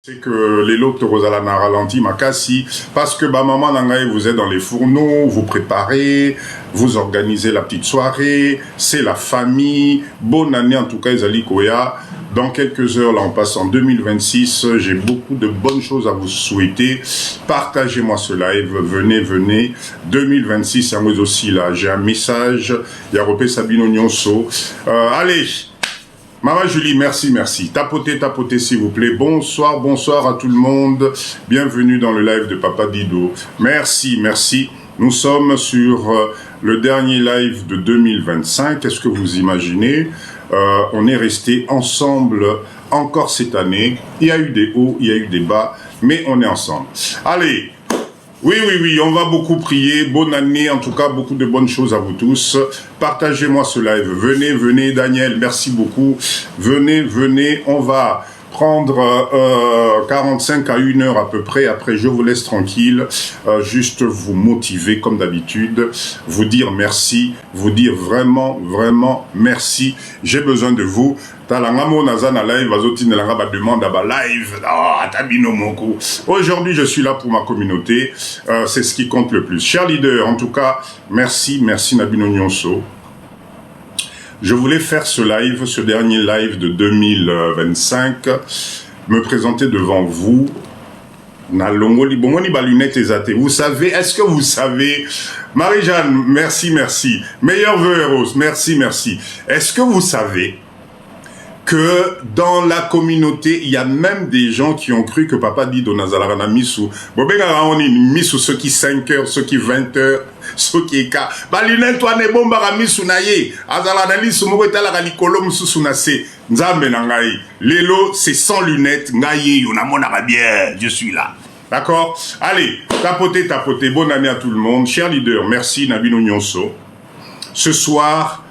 C'est que les lots de Rosalana ralenti makasi parce que bah maman nangaï vous êtes dans les fourneaux, vous préparez, vous organisez la petite soirée, c'est la famille. Bonne année en tout cas Ezali Koya. Dans quelques heures là on passe en 2026. J'ai beaucoup de bonnes choses à vous souhaiter. Partagez-moi ce live, venez 2026 moi aussi là. J'ai un message. Yaropé Sabino Nyonso. Allez. Maman Julie, merci. Tapotez, s'il vous plaît. Bonsoir à tout le monde. Bienvenue dans le live de Papa Dido. Merci. Nous sommes sur le dernier live de 2025. Est-ce que vous imaginez? On est resté ensemble encore cette année. Il y a eu des hauts, il y a eu des bas, mais on est ensemble. Allez. Oui, on va beaucoup prier. Bonne année, en tout cas, beaucoup de bonnes choses à vous tous. Partagez-moi ce live. Venez, Daniel, merci beaucoup. Venez, on va prendre 45 à 1 heure à peu près. Après, je vous laisse tranquille. Juste vous motiver comme d'habitude. Vous dire merci. Vous dire vraiment merci. J'ai besoin de vous. Aujourd'hui, je suis là pour ma communauté. C'est ce qui compte le plus. Chers leaders, en tout cas, merci Nabino Nyonso. Je voulais faire ce live, ce dernier live de 2025, me présenter devant vous. Vous savez, est-ce que vous savez, Marie-Jeanne, merci. Meilleur vœu, Eros, merci. Est-ce que vous savez que dans la communauté, il y a même des gens qui ont cru que Papa dit Donazalarana Missou. Bobenga on est Missou, ceux qui 5 heures, ceux qui 20 heures, ceux qui ka. Balinen toi ne bombara Missou naye. Azalana Missou mo betala kalikolo Missou nase. Nzambe nangai. Lelo c'est sans lunettes. Ngaye yonamona bien. Je suis là. D'accord? Allez, tapotez. Bonne année à tout le monde. Chers leaders, merci Nabino Nyonso. Ce soir,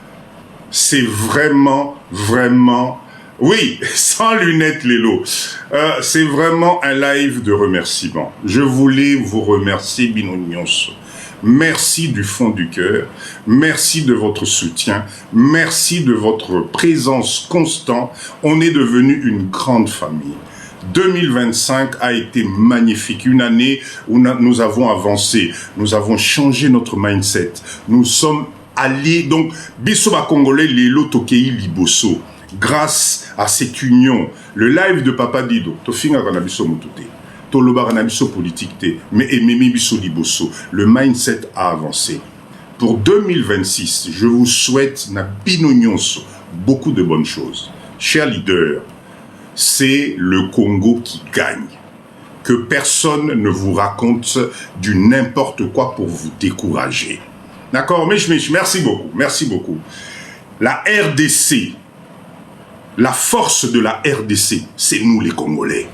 c'est vraiment, oui, sans lunettes, Lélo. C'est vraiment un live de remerciement. Je voulais vous remercier, Bino Nyonso. Merci du fond du cœur. Merci de votre soutien. Merci de votre présence constante. On est devenu une grande famille. 2025 a été magnifique, une année où nous avons avancé, nous avons changé notre mindset. Nous sommes alliés, donc, Bissoba Congolais, Lelo Tokei Liboso. Grâce à cette union, le live de Papa Dido, Tofinga Kanabiso Motute, Toloba Kanabiso Politique, mais Ememi Biso Liboso, le mindset a avancé. Pour 2026, je vous souhaite, Nabino Nyonso, beaucoup de bonnes choses. Chers leaders, c'est le Congo qui gagne. Que personne ne vous raconte du n'importe quoi pour vous décourager. D'accord, merci beaucoup. La RDC, la force de la RDC, c'est nous les Congolais.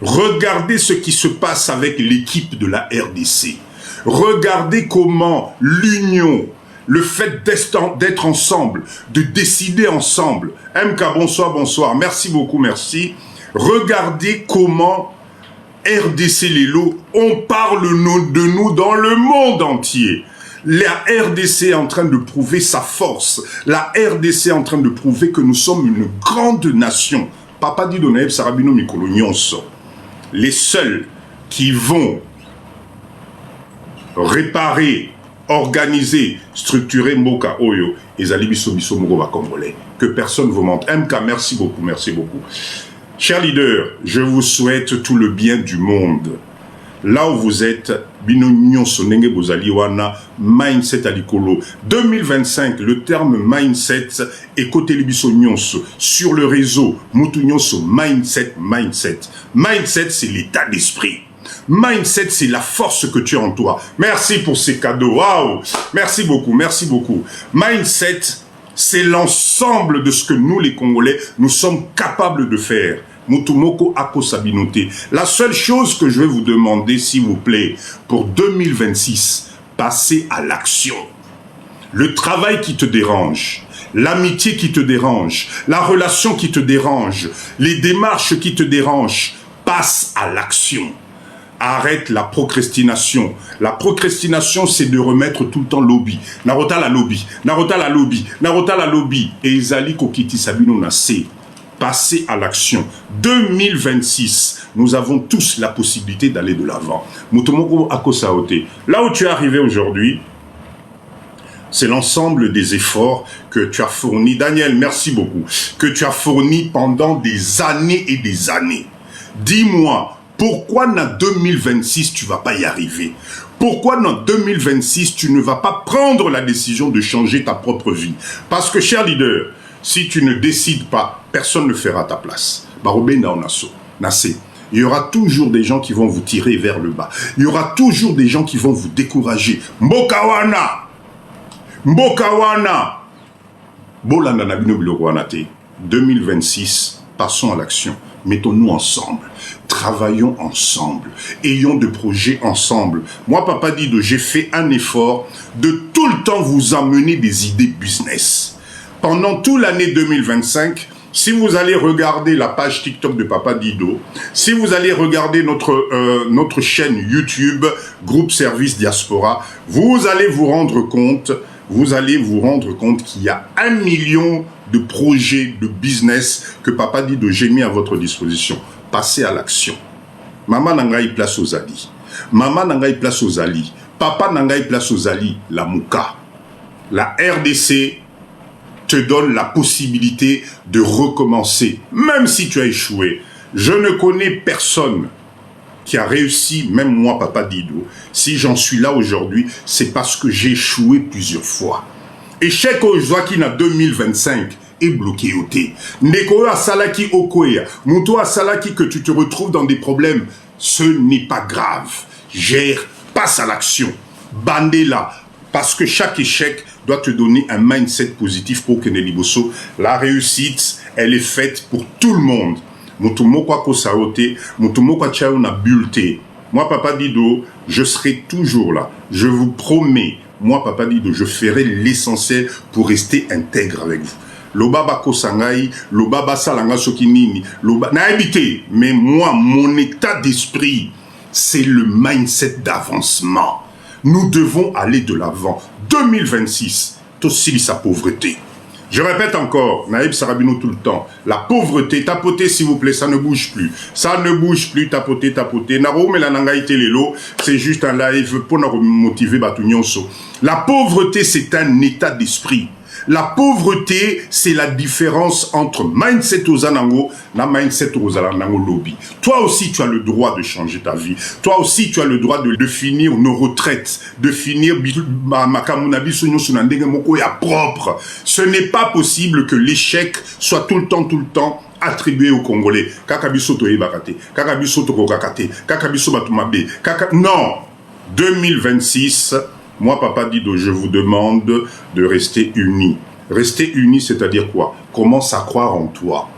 Regardez ce qui se passe avec l'équipe de la RDC. Regardez comment l'union, le fait d'être ensemble, de décider ensemble. MK, bonsoir. Merci beaucoup. Regardez comment RDC Lelo, on parle de nous dans le monde entier. La RDC est en train de prouver sa force. La RDC est en train de prouver que nous sommes une grande nation. Papa dit Donaïb Sarabino Mikolo Nyonso. Les seuls qui vont réparer, organiser, structurer Mboka Oyo et Zalibiso Biso Mogoba Congolais. Que personne vous mente. MK, merci beaucoup. Chers leaders, je vous souhaite tout le bien du monde. Là où vous êtes, Bino Nyonso Nenge Bozaliwana, mindset alikolo. 2025, le terme mindset est côté Libiso Nyonso. Sur le réseau, Mutu Nyonso, mindset. Mindset, c'est l'état d'esprit. Mindset, c'est la force que tu as en toi. Merci pour ces cadeaux. Waouh! Merci beaucoup. Mindset, c'est l'ensemble de ce que nous, les Congolais, nous sommes capables de faire. Mutumoko Ako Sabinote. La seule chose que je vais vous demander, s'il vous plaît, pour 2026, passez à l'action. Le travail qui te dérange, l'amitié qui te dérange, la relation qui te dérange, les démarches qui te dérangent, passe à l'action. Arrête la procrastination. La procrastination, c'est de remettre tout le temps lobby. Narota la lobby. Et Ezali Kokiti Sabino Nase. Passez à l'action. 2026, nous avons tous la possibilité d'aller de l'avant. Mutomoko Akosaote, là où tu es arrivé aujourd'hui, c'est l'ensemble des efforts que tu as fournis. Daniel, merci beaucoup. Que tu as fournis pendant des années et des années. Dis-moi, pourquoi dans 2026, tu ne vas pas y arriver? Pourquoi dans 2026, tu ne vas pas prendre la décision de changer ta propre vie? Parce que, cher leader, si tu ne décides pas, personne ne le fera à ta place. Il y aura toujours des gens qui vont vous tirer vers le bas. Il y aura toujours des gens qui vont vous décourager. Mbokawana! Mbokawana! 2026, passons à l'action. Mettons-nous ensemble. Travaillons ensemble. Ayons de projets ensemble. Moi, Papa Dido, j'ai fait un effort de tout le temps vous amener des idées business. Pendant toute l'année 2025, si vous allez regarder la page TikTok de Papa Dido, si vous allez regarder notre chaîne YouTube, Groupe Service Diaspora, vous allez vous rendre compte qu'il y a 1 million de projets de business que Papa Dido j'ai mis à votre disposition. Passez à l'action. Maman Nangaï place aux Ali. Maman Nangaï place aux Ali. Papa Nangaï place aux Ali. La Mouka. La RDC te donne la possibilité de recommencer, même si tu as échoué. Je ne connais personne qui a réussi, même moi, Papa Dido. Si j'en suis là aujourd'hui, c'est parce que j'ai échoué plusieurs fois. Échec aujourd'hui en 2025 est bloqué au thé. Neko asalaki okoya, muto asalaki que tu te retrouves dans des problèmes, ce n'est pas grave. Gère, passe à l'action. Bandez-la. Parce que chaque échec doit te donner un mindset positif pour que Neliboso, la réussite, elle est faite pour tout le monde. Mutumokwa kosaote, mutumokwa chauna bulte. Moi, Papa Dido, je serai toujours là. Je vous promets, moi, Papa Dido, je ferai l'essentiel pour rester intègre avec vous. Lobaba kosangai, lobaba salanga sokinini, loba na habité. Mais moi, mon état d'esprit, c'est le mindset d'avancement. Nous devons aller de l'avant. 2026, aussi sa pauvreté. Je répète encore, Naïb Sarabino tout le temps, la pauvreté, tapotez s'il vous plaît, ça ne bouge plus. Ça ne bouge plus, tapotez, tapotez. Naro melanangaïte lelo, c'est juste un live pour nous motiver Batunyonso. La pauvreté, c'est un état d'esprit. La pauvreté, c'est la différence entre mindset ozanango et mindset ozanango lobby. Toi aussi, tu as le droit de changer ta vie. Toi aussi, tu as le droit de finir nos retraites, de finir makamunabi sunandenge moko ya propre. Ce n'est pas possible que l'échec soit tout le temps attribué aux Congolais. Kakabiso to ebakate, kakabiso to kokakate, kakabiso batumabe, non. 2026. Moi, Papa Dido, je vous demande de rester unis. Rester unis, c'est-à-dire quoi? Commence à croire en toi.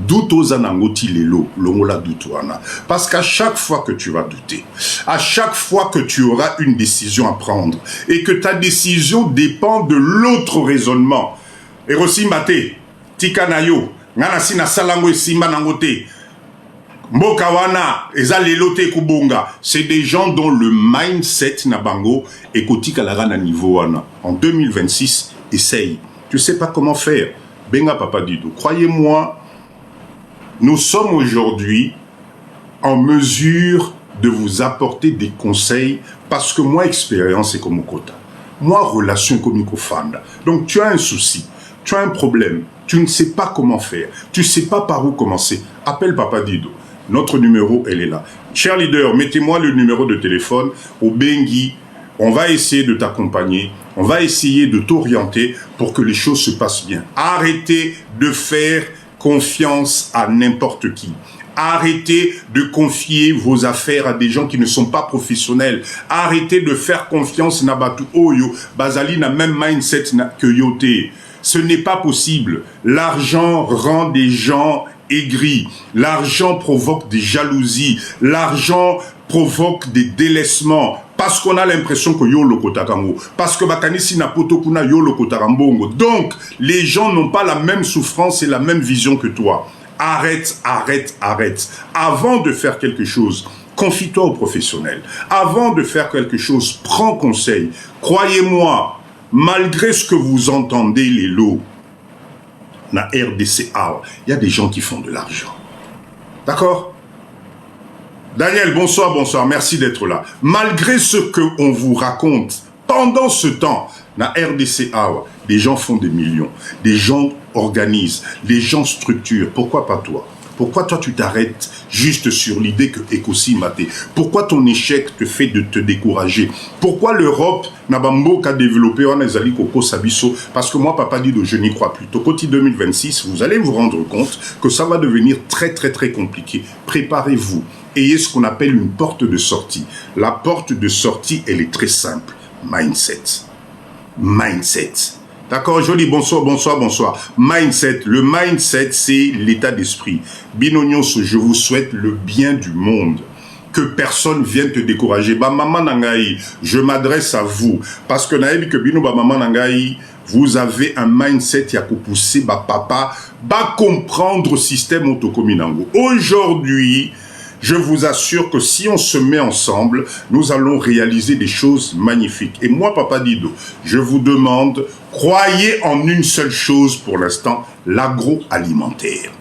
Doute aux anangoti lelo, longola doutoana. Parce qu'à chaque fois que tu vas douter, à chaque fois que tu auras une décision à prendre, et que ta décision dépend de l'autre raisonnement, Erosi Mate, Tikanayo, Nanasina Salango et Simba Nangote, Mbokawana, Ezalelote Kubunga, c'est des gens dont le mindset Nabango est kotika na niveau wana. En 2026, essaye. Tu sais pas comment faire. Benga Papa Dido. Croyez-moi, nous sommes aujourd'hui en mesure de vous apporter des conseils parce que moi, expérience est comme quota. Moi, relation comme Fanda. Donc, tu as un souci, tu as un problème, tu ne sais pas comment faire, tu ne sais pas par où commencer. Appelle Papa Dido. Notre numéro, elle est là. Cher leader, mettez-moi le numéro de téléphone au Bengi. On va essayer de t'accompagner. On va essayer de t'orienter pour que les choses se passent bien. Arrêtez de faire confiance à n'importe qui. Arrêtez de confier vos affaires à des gens qui ne sont pas professionnels. Arrêtez de faire confiance à Batu Oyo. Bazali n'a même mindset que Yote. Ce n'est pas possible. L'argent rend des gens aigris. L'argent provoque des jalousies. L'argent provoque des délaissements. Parce qu'on a l'impression que yo lokotakango. Parce que bakanisi na potokuna yo lokotarambongo. Donc, les gens n'ont pas la même souffrance et la même vision que toi. Arrête, arrête, arrête. Avant de faire quelque chose, confie-toi aux professionnels. Avant de faire quelque chose, prends conseil. Croyez-moi, malgré ce que vous entendez, les lots, na RDC, il y a des gens qui font de l'argent. D'accord? Daniel, bonsoir, bonsoir, merci d'être là. Malgré ce qu'on vous raconte, pendant ce temps, na RDC, des gens font des millions, des gens organisent, des gens structurent. Pourquoi pas toi? Pourquoi toi tu t'arrêtes juste sur l'idée que Ekosi maté? Pourquoi ton échec te fait de te décourager? Pourquoi l'Europe n'a pas développé en Ezali Koko Sabiso? Parce que moi, Papa Dido, je n'y crois plus. Tokoti 2026, vous allez vous rendre compte que ça va devenir très très très compliqué. Préparez-vous. Ayez ce qu'on appelle une porte de sortie. La porte de sortie, elle est très simple. Mindset. Mindset. D'accord, joli, bonsoir, bonsoir, bonsoir. Mindset, le mindset, c'est l'état d'esprit. Binognos, je vous souhaite le bien du monde. Que personne vienne te décourager. Ba maman nangai, je m'adresse à vous. Parce que naebi que bino ba maman nangai, vous avez un mindset qui a poussé ba papa, ba comprendre système autocominango. Aujourd'hui, je vous assure que si on se met ensemble, nous allons réaliser des choses magnifiques. Et moi, Papa Dido, je vous demande, croyez en une seule chose pour l'instant, l'agroalimentaire.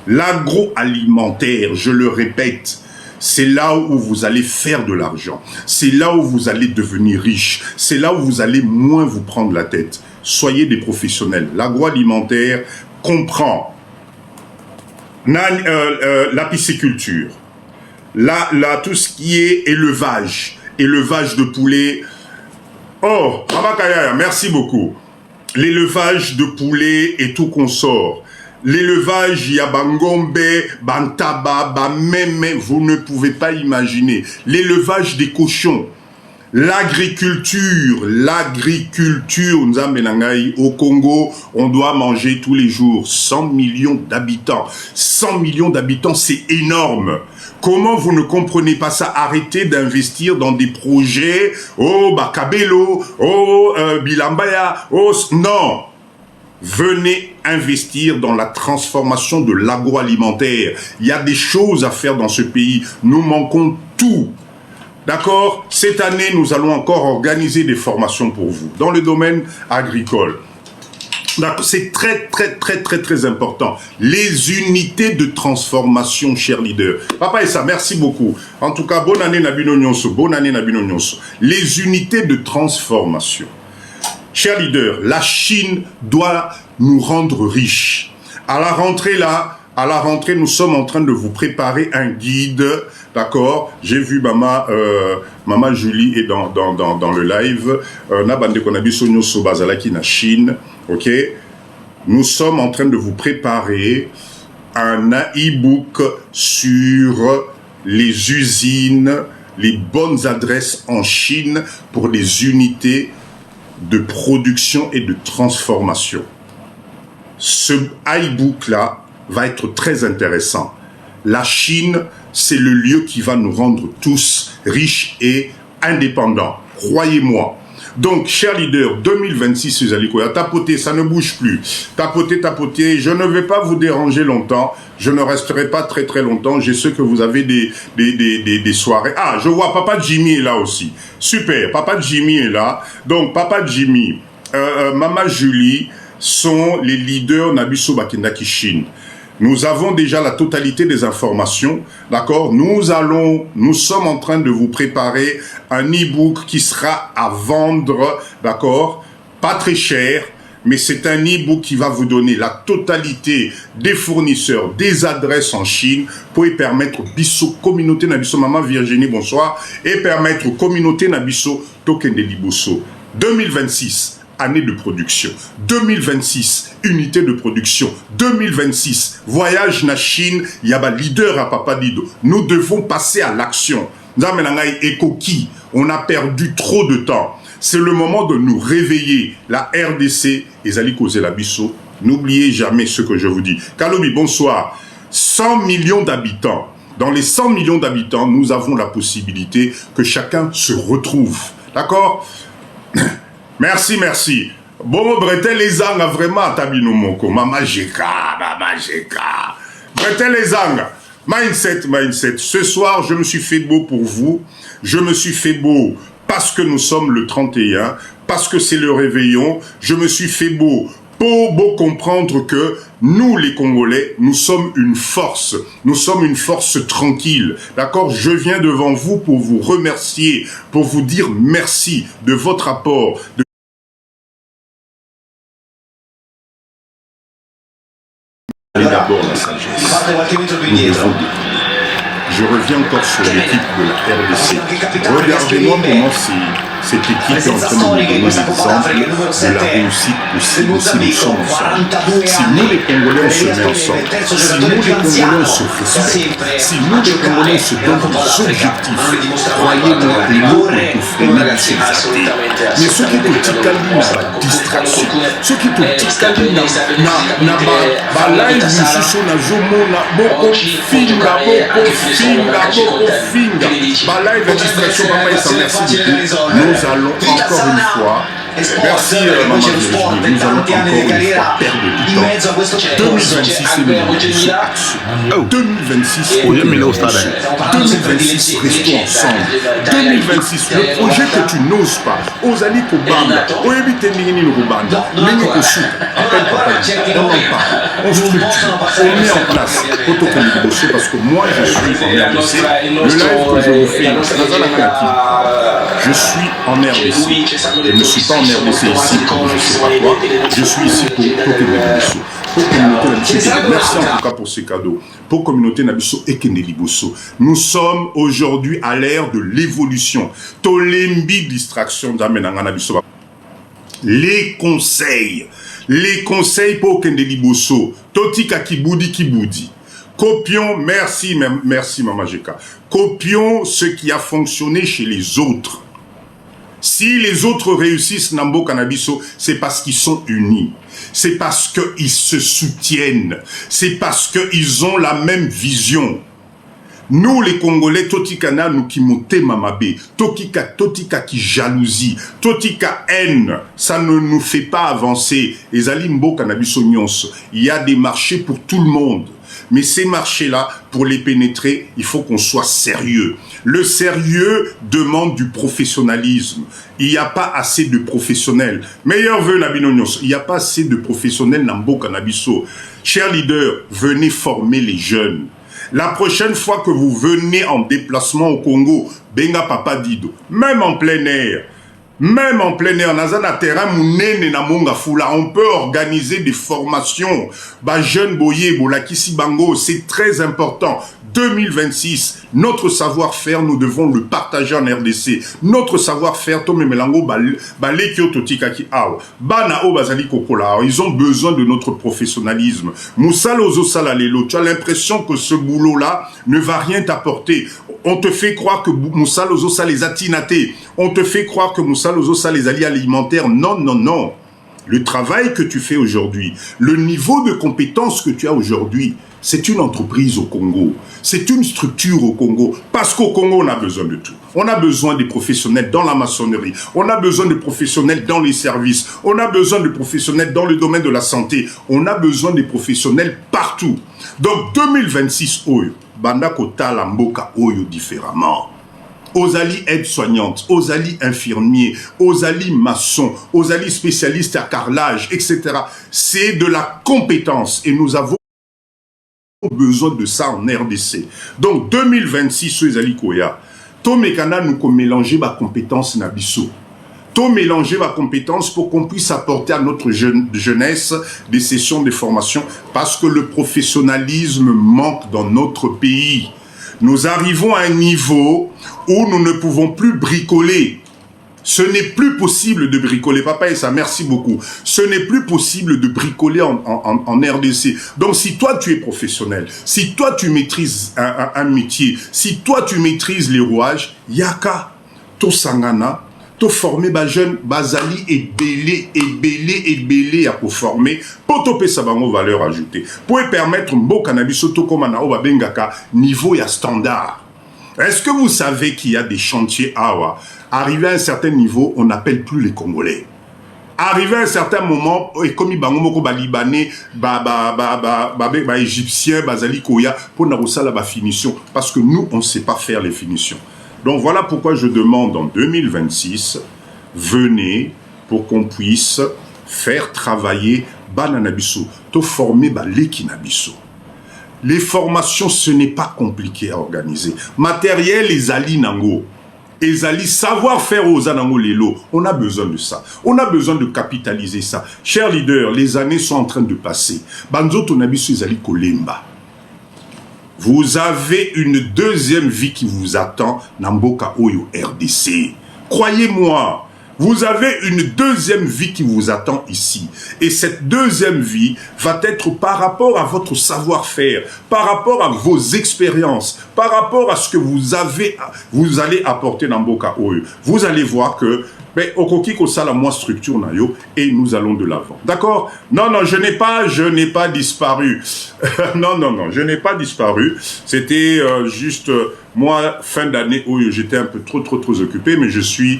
L'agroalimentaire, je le répète, c'est là où vous allez faire de l'argent. C'est là où vous allez devenir riche. C'est là où vous allez moins vous prendre la tête. Soyez des professionnels. L'agroalimentaire comprend la pisciculture. Là, tout ce qui est élevage de poulet. Oh, Mamakaya, merci beaucoup. L'élevage de poulet et tout consort. L'élevage, il y a Bangombe, Bantaba, Bameme, vous ne pouvez pas imaginer. L'élevage des cochons. L'agriculture, au Congo, on doit manger tous les jours 100 millions d'habitants. 100 millions d'habitants, c'est énorme. Comment vous ne comprenez pas ça? Arrêtez d'investir dans des projets, Bakabelo, Bilambaya, non. Venez investir dans la transformation de l'agroalimentaire. Il y a des choses à faire dans ce pays. Nous manquons tout. D'accord? Cette année, nous allons encore organiser des formations pour vous dans le domaine agricole. C'est très, très, très, très, très important. Les unités de transformation, chers leaders. Papa et ça, merci beaucoup. En tout cas, bonne année Nabino Nyonso, bonne année Nabino Nyonso. Les unités de transformation. Chers leaders, la Chine doit nous rendre riches. À la rentrée, nous sommes en train de vous préparer un guide. D'accord? J'ai vu Maman Julie est dans le live. Nabande Konabiso Nyoso Bazalaki na Chine. Ok? Nous sommes en train de vous préparer un e-book sur les usines, les bonnes adresses en Chine pour les unités de production et de transformation. Ce e-book-là va être très intéressant. La Chine, c'est le lieu qui va nous rendre tous riches et indépendants. Croyez-moi. Donc, chers leaders, 2026, tapotez, ça ne bouge plus. Tapotez, tapotez. Je ne vais pas vous déranger longtemps. Je ne resterai pas très très longtemps. Je sais que vous avez des soirées. Ah, je vois Papa Jimmy est là aussi. Super, Papa Jimmy est là. Donc, Papa Jimmy, Maman Julie sont les leaders Nabiso Bakendaki Chine. Nous avons déjà la totalité des informations, d'accord? Nous sommes en train de vous préparer un e-book qui sera à vendre, d'accord? Pas très cher, mais c'est un e-book qui va vous donner la totalité des fournisseurs, des adresses en Chine pour y permettre Bisso communauté Nabiso Maman Virginie, bonsoir, et permettre communauté Nabiso Token de Liboso 2026. Année de production, 2026, unité de production, 2026, voyage na Chine, il y a un leader à Papa Dido. Nous devons passer à l'action. On a perdu trop de temps. C'est le moment de nous réveiller. La RDC, Ezali Kozelabiso, n'oubliez jamais ce que je vous dis. Kalobi, bonsoir. 100 millions d'habitants. Dans les 100 millions d'habitants, nous avons la possibilité que chacun se retrouve. D'accord? Merci, merci. Bon, Bretel les Anga, vraiment, Tabino Moko. Mama Jeka. Bretel les Anga. Mindset. Ce soir, je me suis fait beau pour vous. Je me suis fait beau parce que nous sommes le 31, parce que c'est le réveillon. Je me suis fait beau pour comprendre que nous, les Congolais, nous sommes une force tranquille. D'accord? Je viens devant vous pour vous remercier, pour vous dire merci de votre apport. D'abord la sagesse. Je reviens encore sur l'équipe de la RDC. Regardez-moi comment cette équipe est en train de nous donner l'exemple de la réussite possible si nous sommes ensemble. Si nous les Congolais on se met ensemble, si nous les Congolais on se respecte, si nous les Congolais on se donne des objectifs, croyez-moi, l'eau est freiner la société. Mais ce qui est petit calme, la distraction, ce qui est petit calme, na live mususu na zomona boko finga, ba live la distraction, papa et sa merci beaucoup. Nous allons encore une fois, merci Maman Virginie, nous allons encore une fois perdre du temps. 2026 c'est le action. 2026 2026 restons ensemble. 2026 le projet que tu n'oses pas, Ozali Kobanda, Oyebite Nini Rubanda, Nini Kosu, appelle papa, on en parle, on structure, on met en place Autocomibosso parce que moi je suis en RDC. Le live que je vous fais, je suis en RDC. Je ne suis pas en RDC ici pour je ne sais pas quoi. Je suis ici pour Autocomibosso. Pour communauté Nabisso, merci en tout cas pour ces cadeaux. Pour communauté Nabisso et Kendelibosso. Nous sommes aujourd'hui à l'ère de l'évolution. Tolembi distraction d'Amenanga Nabisso. Les conseils pour Kendelibosso. Totika Kiboudi. Copions, merci Mama Jeka. Copions ce qui a fonctionné chez les autres. Si les autres réussissent Nambo Cannabiso, c'est parce qu'ils sont unis. C'est parce qu'ils se soutiennent. C'est parce qu'ils ont la même vision. Nous, les Congolais, Totikana, nous qui monte mamabe, Totika qui jalousie, Totika haine, ça ne nous fait pas avancer. Et Zalimbo Cannabiso Nyons, il y a des marchés pour tout le monde. Mais ces marchés-là, pour les pénétrer, il faut qu'on soit sérieux. Le sérieux demande du professionnalisme. Il n'y a pas assez de professionnels. Meilleur vœu, Nabinonios. Il n'y a pas assez de professionnels Nambo Cannabiso. Chers leaders, venez former les jeunes. La prochaine fois que vous venez en déplacement au Congo, Benga Papa Dido, même en plein air, Nazana terrain mounene na monga fula, on peut organiser des formations. Ba jeune boye, bolakisi bango, c'est très important. 2026, notre savoir-faire, nous devons le partager en RDC. Notre savoir-faire, Tome Melango, Balekio Totikaki Aw, Bana O Bazali Kokola, ils ont besoin de notre professionnalisme. Moussala Ozosala Lelo, tu as l'impression que ce boulot-là ne va rien t'apporter. On te fait croire que Moussala Ozosala les a tinatés. On te fait croire que Moussala Ozosala les alliés alimentaires. Non, non, non. Le travail que tu fais aujourd'hui, le niveau de compétence que tu as aujourd'hui, c'est une entreprise au Congo. C'est une structure au Congo. Parce qu'au Congo, on a besoin de tout. On a besoin des professionnels dans la maçonnerie. On a besoin de professionnels dans les services. On a besoin de professionnels dans le domaine de la santé. On a besoin des professionnels partout. Donc 2026, Oyo, Banda Kota Lamboka Oyo différemment. Ozali aide-soignante, Ozali infirmier, Ozali maçon, Ozali spécialiste à carrelage, etc. C'est de la compétence et nous avons besoin de ça en RDC. Donc 2026, Ozali Koya, to mekana nous mélanger ma compétence nabiso. To mélanger ma compétence pour qu'on puisse apporter à notre jeunesse des sessions de formation parce que le professionnalisme manque dans notre pays. Nous arrivons à un niveau où nous ne pouvons plus bricoler. Ce n'est plus possible de bricoler. Papa et ça, merci beaucoup. Ce n'est plus possible de bricoler en RDC. Donc, si toi, tu es professionnel, si toi, tu maîtrises un métier, si toi, tu maîtrises les rouages, yaka, to sangana, to former ba jeune, bazali et belé à pour former, pour topé sabango valeur ajoutée. Pour permettre mbo cannabis auto comme na bengaka niveau ya standard. Est-ce que vous savez qu'il y a des chantiers Awa? Arrivé à un certain niveau, on n'appelle plus les Congolais. Arrivé à un certain moment, et comme il bango ba libanais, ba égyptien, bazali koya, pour narosala ba finition, parce que nous on ne sait pas faire les finitions. Donc voilà pourquoi je demande en 2026, venez pour qu'on puisse faire travailler bana na biso to former ba leki na biso. Les formations, ce n'est pas compliqué à organiser. Matériel, les ali nango. Ezali, savoir-faire aux anango lelo, on a besoin de ça. On a besoin de capitaliser ça. Chers leaders, les années sont en train de passer. Banzo tonabisu ezali kolemba. Vous avez une deuxième vie qui vous attend, Namboka Oyo RDC. Croyez-moi, vous avez une deuxième vie qui vous attend ici. Et cette deuxième vie va être par rapport à votre savoir-faire, par rapport à vos expériences, par rapport à ce que vous allez apporter dans Mboka Oyo. Vous allez voir que Okoki Kosala moi structure nayo et nous allons de l'avant. D'accord? Non, non, je n'ai pas disparu. Non, je n'ai pas disparu. C'était juste moi fin d'année où j'étais un peu trop occupé, mais je suis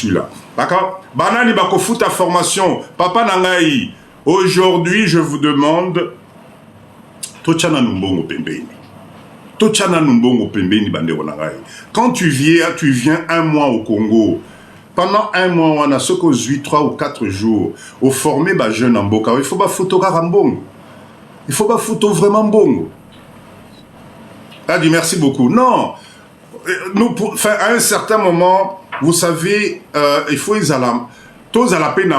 là. D'accord? Banani Bakofu ta formation. Papa Nangaï, aujourd'hui je vous demande Tochana Numbongo Pembeni. Tochana Numbongo Pembeni Bandero Nangaï. Quand tu viens un mois au Congo. Pendant un mois, on a ce qu'on 3 ou 4 jours, au former les jeunes en Mboka. Il faut pas photographe en bon. Il faut pas photo vraiment bon. Elle dit merci beaucoup. Non. Nous, à un certain moment, vous savez, il faut les alarmes. Tous à la peine,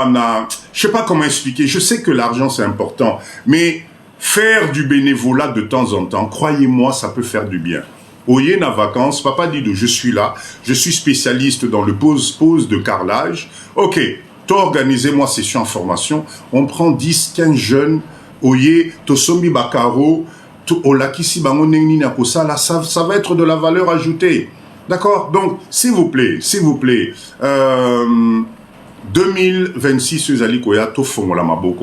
je sais pas comment expliquer. Je sais que l'argent c'est important, mais faire du bénévolat de temps en temps, croyez-moi, ça peut faire du bien. Oye na vacances, papa dit je suis là, je suis spécialiste dans le pose de carrelage. Ok, toi organisez-moi session en formation, on prend 10-15 jeunes, oye, tosombi bakaro, olakisi bango nengni na kosala, ça va être de la valeur ajoutée. D'accord? Donc, s'il vous plaît, 2026,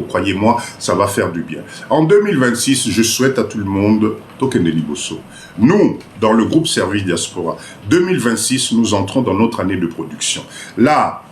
croyez-moi, ça va faire du bien. En 2026, je souhaite à tout le monde, Tokende Liboso. Nous, dans le groupe Service Diaspora, 2026, nous entrons dans notre année de production. Là,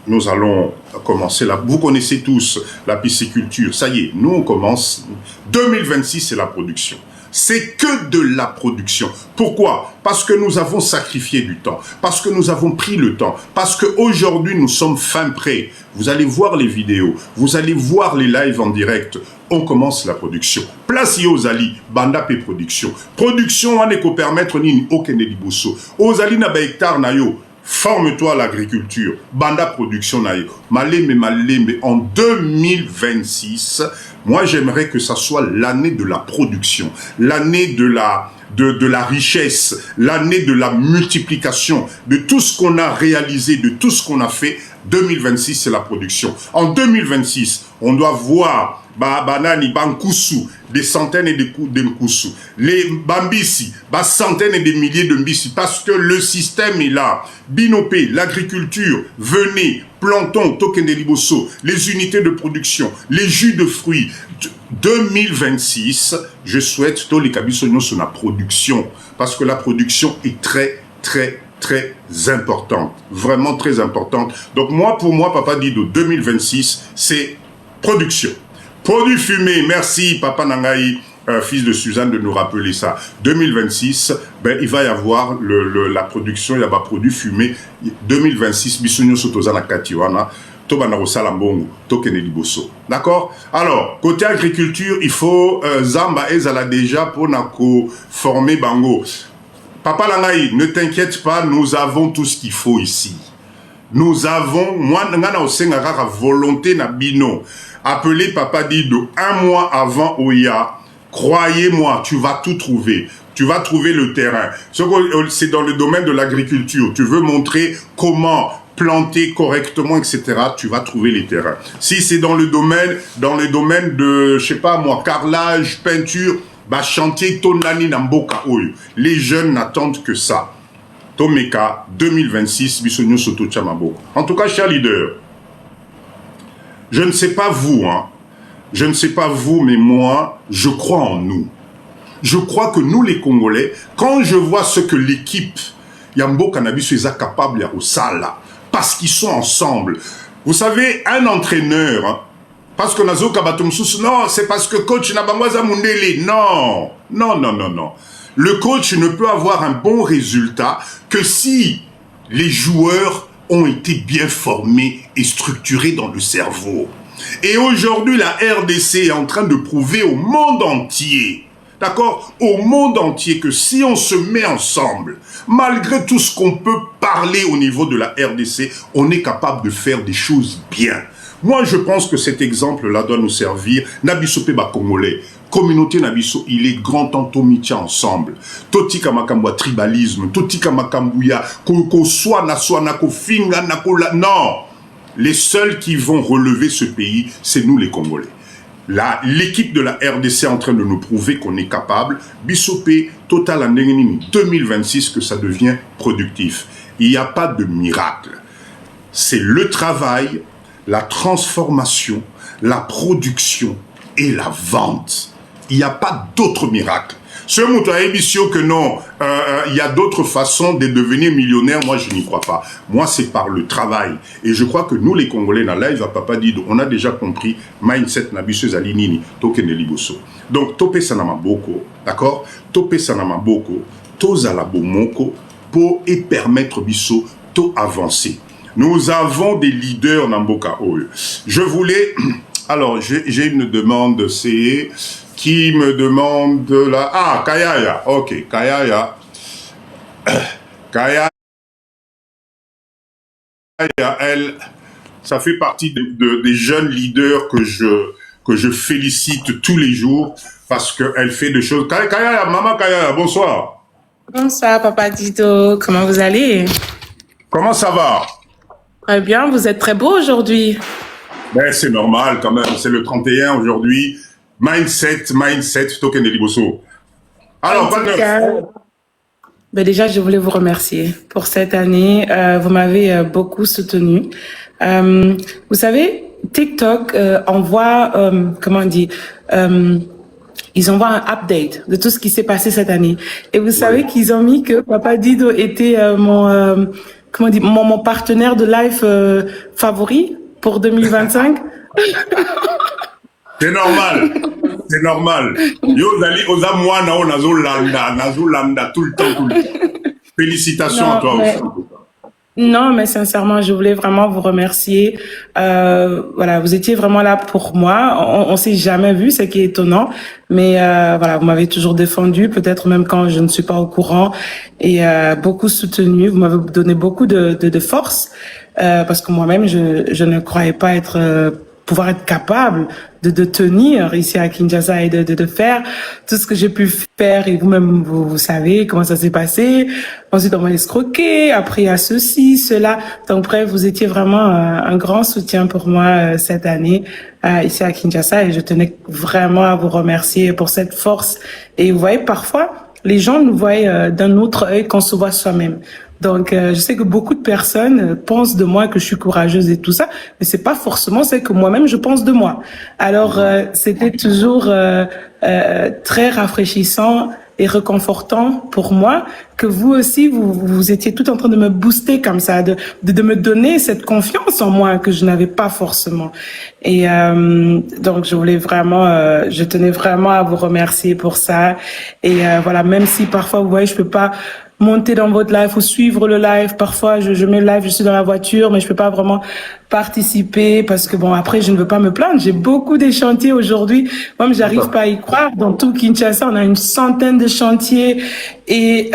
nous allons commencer, vous connaissez tous la pisciculture, ça y est, nous on commence, 2026 c'est la production. C'est que de la production. Pourquoi? Parce que nous avons sacrifié du temps. Parce que nous avons pris le temps. Parce qu'aujourd'hui, nous sommes fin prêts. Vous allez voir les vidéos. Vous allez voir les lives en direct. On commence la production. Place Yozali, Banda P Production. Production, on ne peut permettre ni aucun édibosso. Ozali na ba hectare na yo. Forme-toi à l'agriculture. Banda Production nayo. Malembe. En 2026, moi j'aimerais que ça soit l'année de la production. L'année de la richesse. L'année de la multiplication. De tout ce qu'on a réalisé, de tout ce qu'on a fait. 2026, c'est la production. En 2026, on doit voir banani bankusu, des centaines et des nkusu, les bambisi, centaines et des milliers de mbisi, parce que le système est là. Binopé, l'agriculture, venez, plantons, tokende liboso, les unités de production, les jus de fruits. 2026, je souhaite tous les cabissonions sur la production, parce que la production est très importante, vraiment très importante. Donc pour moi, Papa Dido, 2026, c'est production. Produits fumés, merci Papa Nangaï, fils de Suzanne, de nous rappeler ça. 2026, il va y avoir la production, il y a des produits fumés. 2026, Bissounio Sotozana Katiwana, Tobana Rosalambongo, Tokene Liboso. D'accord? Alors, côté agriculture, il faut Zamba Ezala déjà pour former Bango. Papa Langaï, ne t'inquiète pas, nous avons tout ce qu'il faut ici. Nous avons, moi, ngana osengara volonté na bino. Appelez Papa Dido un mois avant Oya. Croyez-moi, tu vas tout trouver. Tu vas trouver le terrain. C'est dans le domaine de l'agriculture. Tu veux montrer comment planter correctement, etc. Tu vas trouver les terrains. Si c'est dans le domaine de, je sais pas moi, carrelage, peinture, chantier Tonani Namboka Oyo. Les jeunes n'attendent que ça. Tomeka 2026, Bissonio Soto Chamabo. En tout cas, chers leaders, je ne sais pas vous, je ne sais pas vous, mais moi, je crois en nous. Je crois que nous, les Congolais, quand je vois ce que l'équipe Yambo Cannabis est capable au Sala, parce qu'ils sont ensemble. Vous savez, un entraîneur, parce que Nazo Kabatumsus, non, c'est parce que coach Nabangwaza Mundele. Non. Le coach ne peut avoir un bon résultat que si les joueurs ont été bien formés et structurés dans le cerveau. Et aujourd'hui, la RDC est en train de prouver au monde entier, d'accord, au monde entier, que si on se met ensemble, malgré tout ce qu'on peut parler au niveau de la RDC, on est capable de faire des choses bien. Moi, je pense que cet exemple-là doit nous servir. Nabiso Peba Congolais, communauté Nabiso, il est grand temps Tomitia ensemble. Totika Makambouya tribalisme, Totika Makambouya, ko soit na ko finga na ko la. Non! Les seuls qui vont relever ce pays, c'est nous les Congolais. Là, l'équipe de la RDC est en train de nous prouver qu'on est capable. Bissopé, Total en 2026, que ça devient productif. Il n'y a pas de miracle. C'est le travail, la transformation, la production et la vente. Il n'y a pas d'autre miracle. Ce mouton a émission que non, il y a d'autres façons de devenir millionnaire. Moi, je n'y crois pas. Moi, c'est par le travail. Et je crois que nous, les Congolais, dans live à Papa Dido, on a déjà compris mindset Nabisseuse Alinini, Tokene Liboso. Donc, Topé Sanama Boko, d'accord? Topé Sanama Boko, Tozala Bomoko, pour et permettre Bisso to avancer. Nous avons des leaders Namboka Oyo. Je voulais... Alors, j'ai une demande, c'est... Qui me demande là... Ah, Kayaya. Ok, Kayaya. Kayaya, elle, ça fait partie des jeunes leaders que je félicite tous les jours parce qu'elle fait des choses... Kayaya, maman Kayaya, bonsoir. Bonsoir, Papa Dido. Comment vous allez? Comment ça va? Très bien, vous êtes très beau aujourd'hui. Ben, c'est normal quand même, c'est le 31 aujourd'hui. Mindset, Token de Liboso. Alors, ben déjà, je voulais vous remercier pour cette année. Vous m'avez beaucoup soutenu. Vous savez, TikTok envoie, comment on dit, ils envoient un update de tout ce qui s'est passé cette année. Et vous savez qu'ils ont mis que Papa Dido était comment dire, mon partenaire de live favori pour 2025. C'est normal. C'est normal. Yo, Zali, Oza, moi, Nazo Landa, tout le temps. Félicitations Non, à toi mais... aussi. Non, mais sincèrement, je voulais vraiment vous remercier. Voilà, vous étiez vraiment là pour moi. On s'est jamais vu, ce qui est étonnant. Mais voilà, vous m'avez toujours défendu, peut-être même quand je ne suis pas au courant, et beaucoup soutenu. Vous m'avez donné beaucoup de force parce que moi-même, je ne croyais pas pouvoir être capable de tenir ici à Kinshasa et de faire tout ce que j'ai pu faire. Et vous-même, vous savez comment ça s'est passé. Ensuite, on m'a escroqué. Après, il y a ceci, cela. Donc, bref, vous étiez vraiment un grand soutien pour moi cette année ici à Kinshasa. Et je tenais vraiment à vous remercier pour cette force. Et vous voyez, parfois, les gens nous voient d'un autre œil qu'on se voit soi-même. Donc, je sais que beaucoup de personnes pensent de moi que je suis courageuse et tout ça, mais c'est pas forcément ce que moi-même je pense de moi. Alors, c'était toujours très rafraîchissant et réconfortant pour moi que vous aussi, vous étiez tout en train de me booster comme ça, de me donner cette confiance en moi que je n'avais pas forcément. Et donc, je tenais vraiment à vous remercier pour ça. Et voilà, même si parfois, vous voyez, je peux pas monter dans votre live ou suivre le live. Parfois, je mets le live, je suis dans la voiture, mais je peux pas vraiment participer parce que bon, après, je ne veux pas me plaindre. J'ai beaucoup de chantiers aujourd'hui. Moi, j'arrive pas à y croire. Dans tout Kinshasa, on a une centaine de chantiers et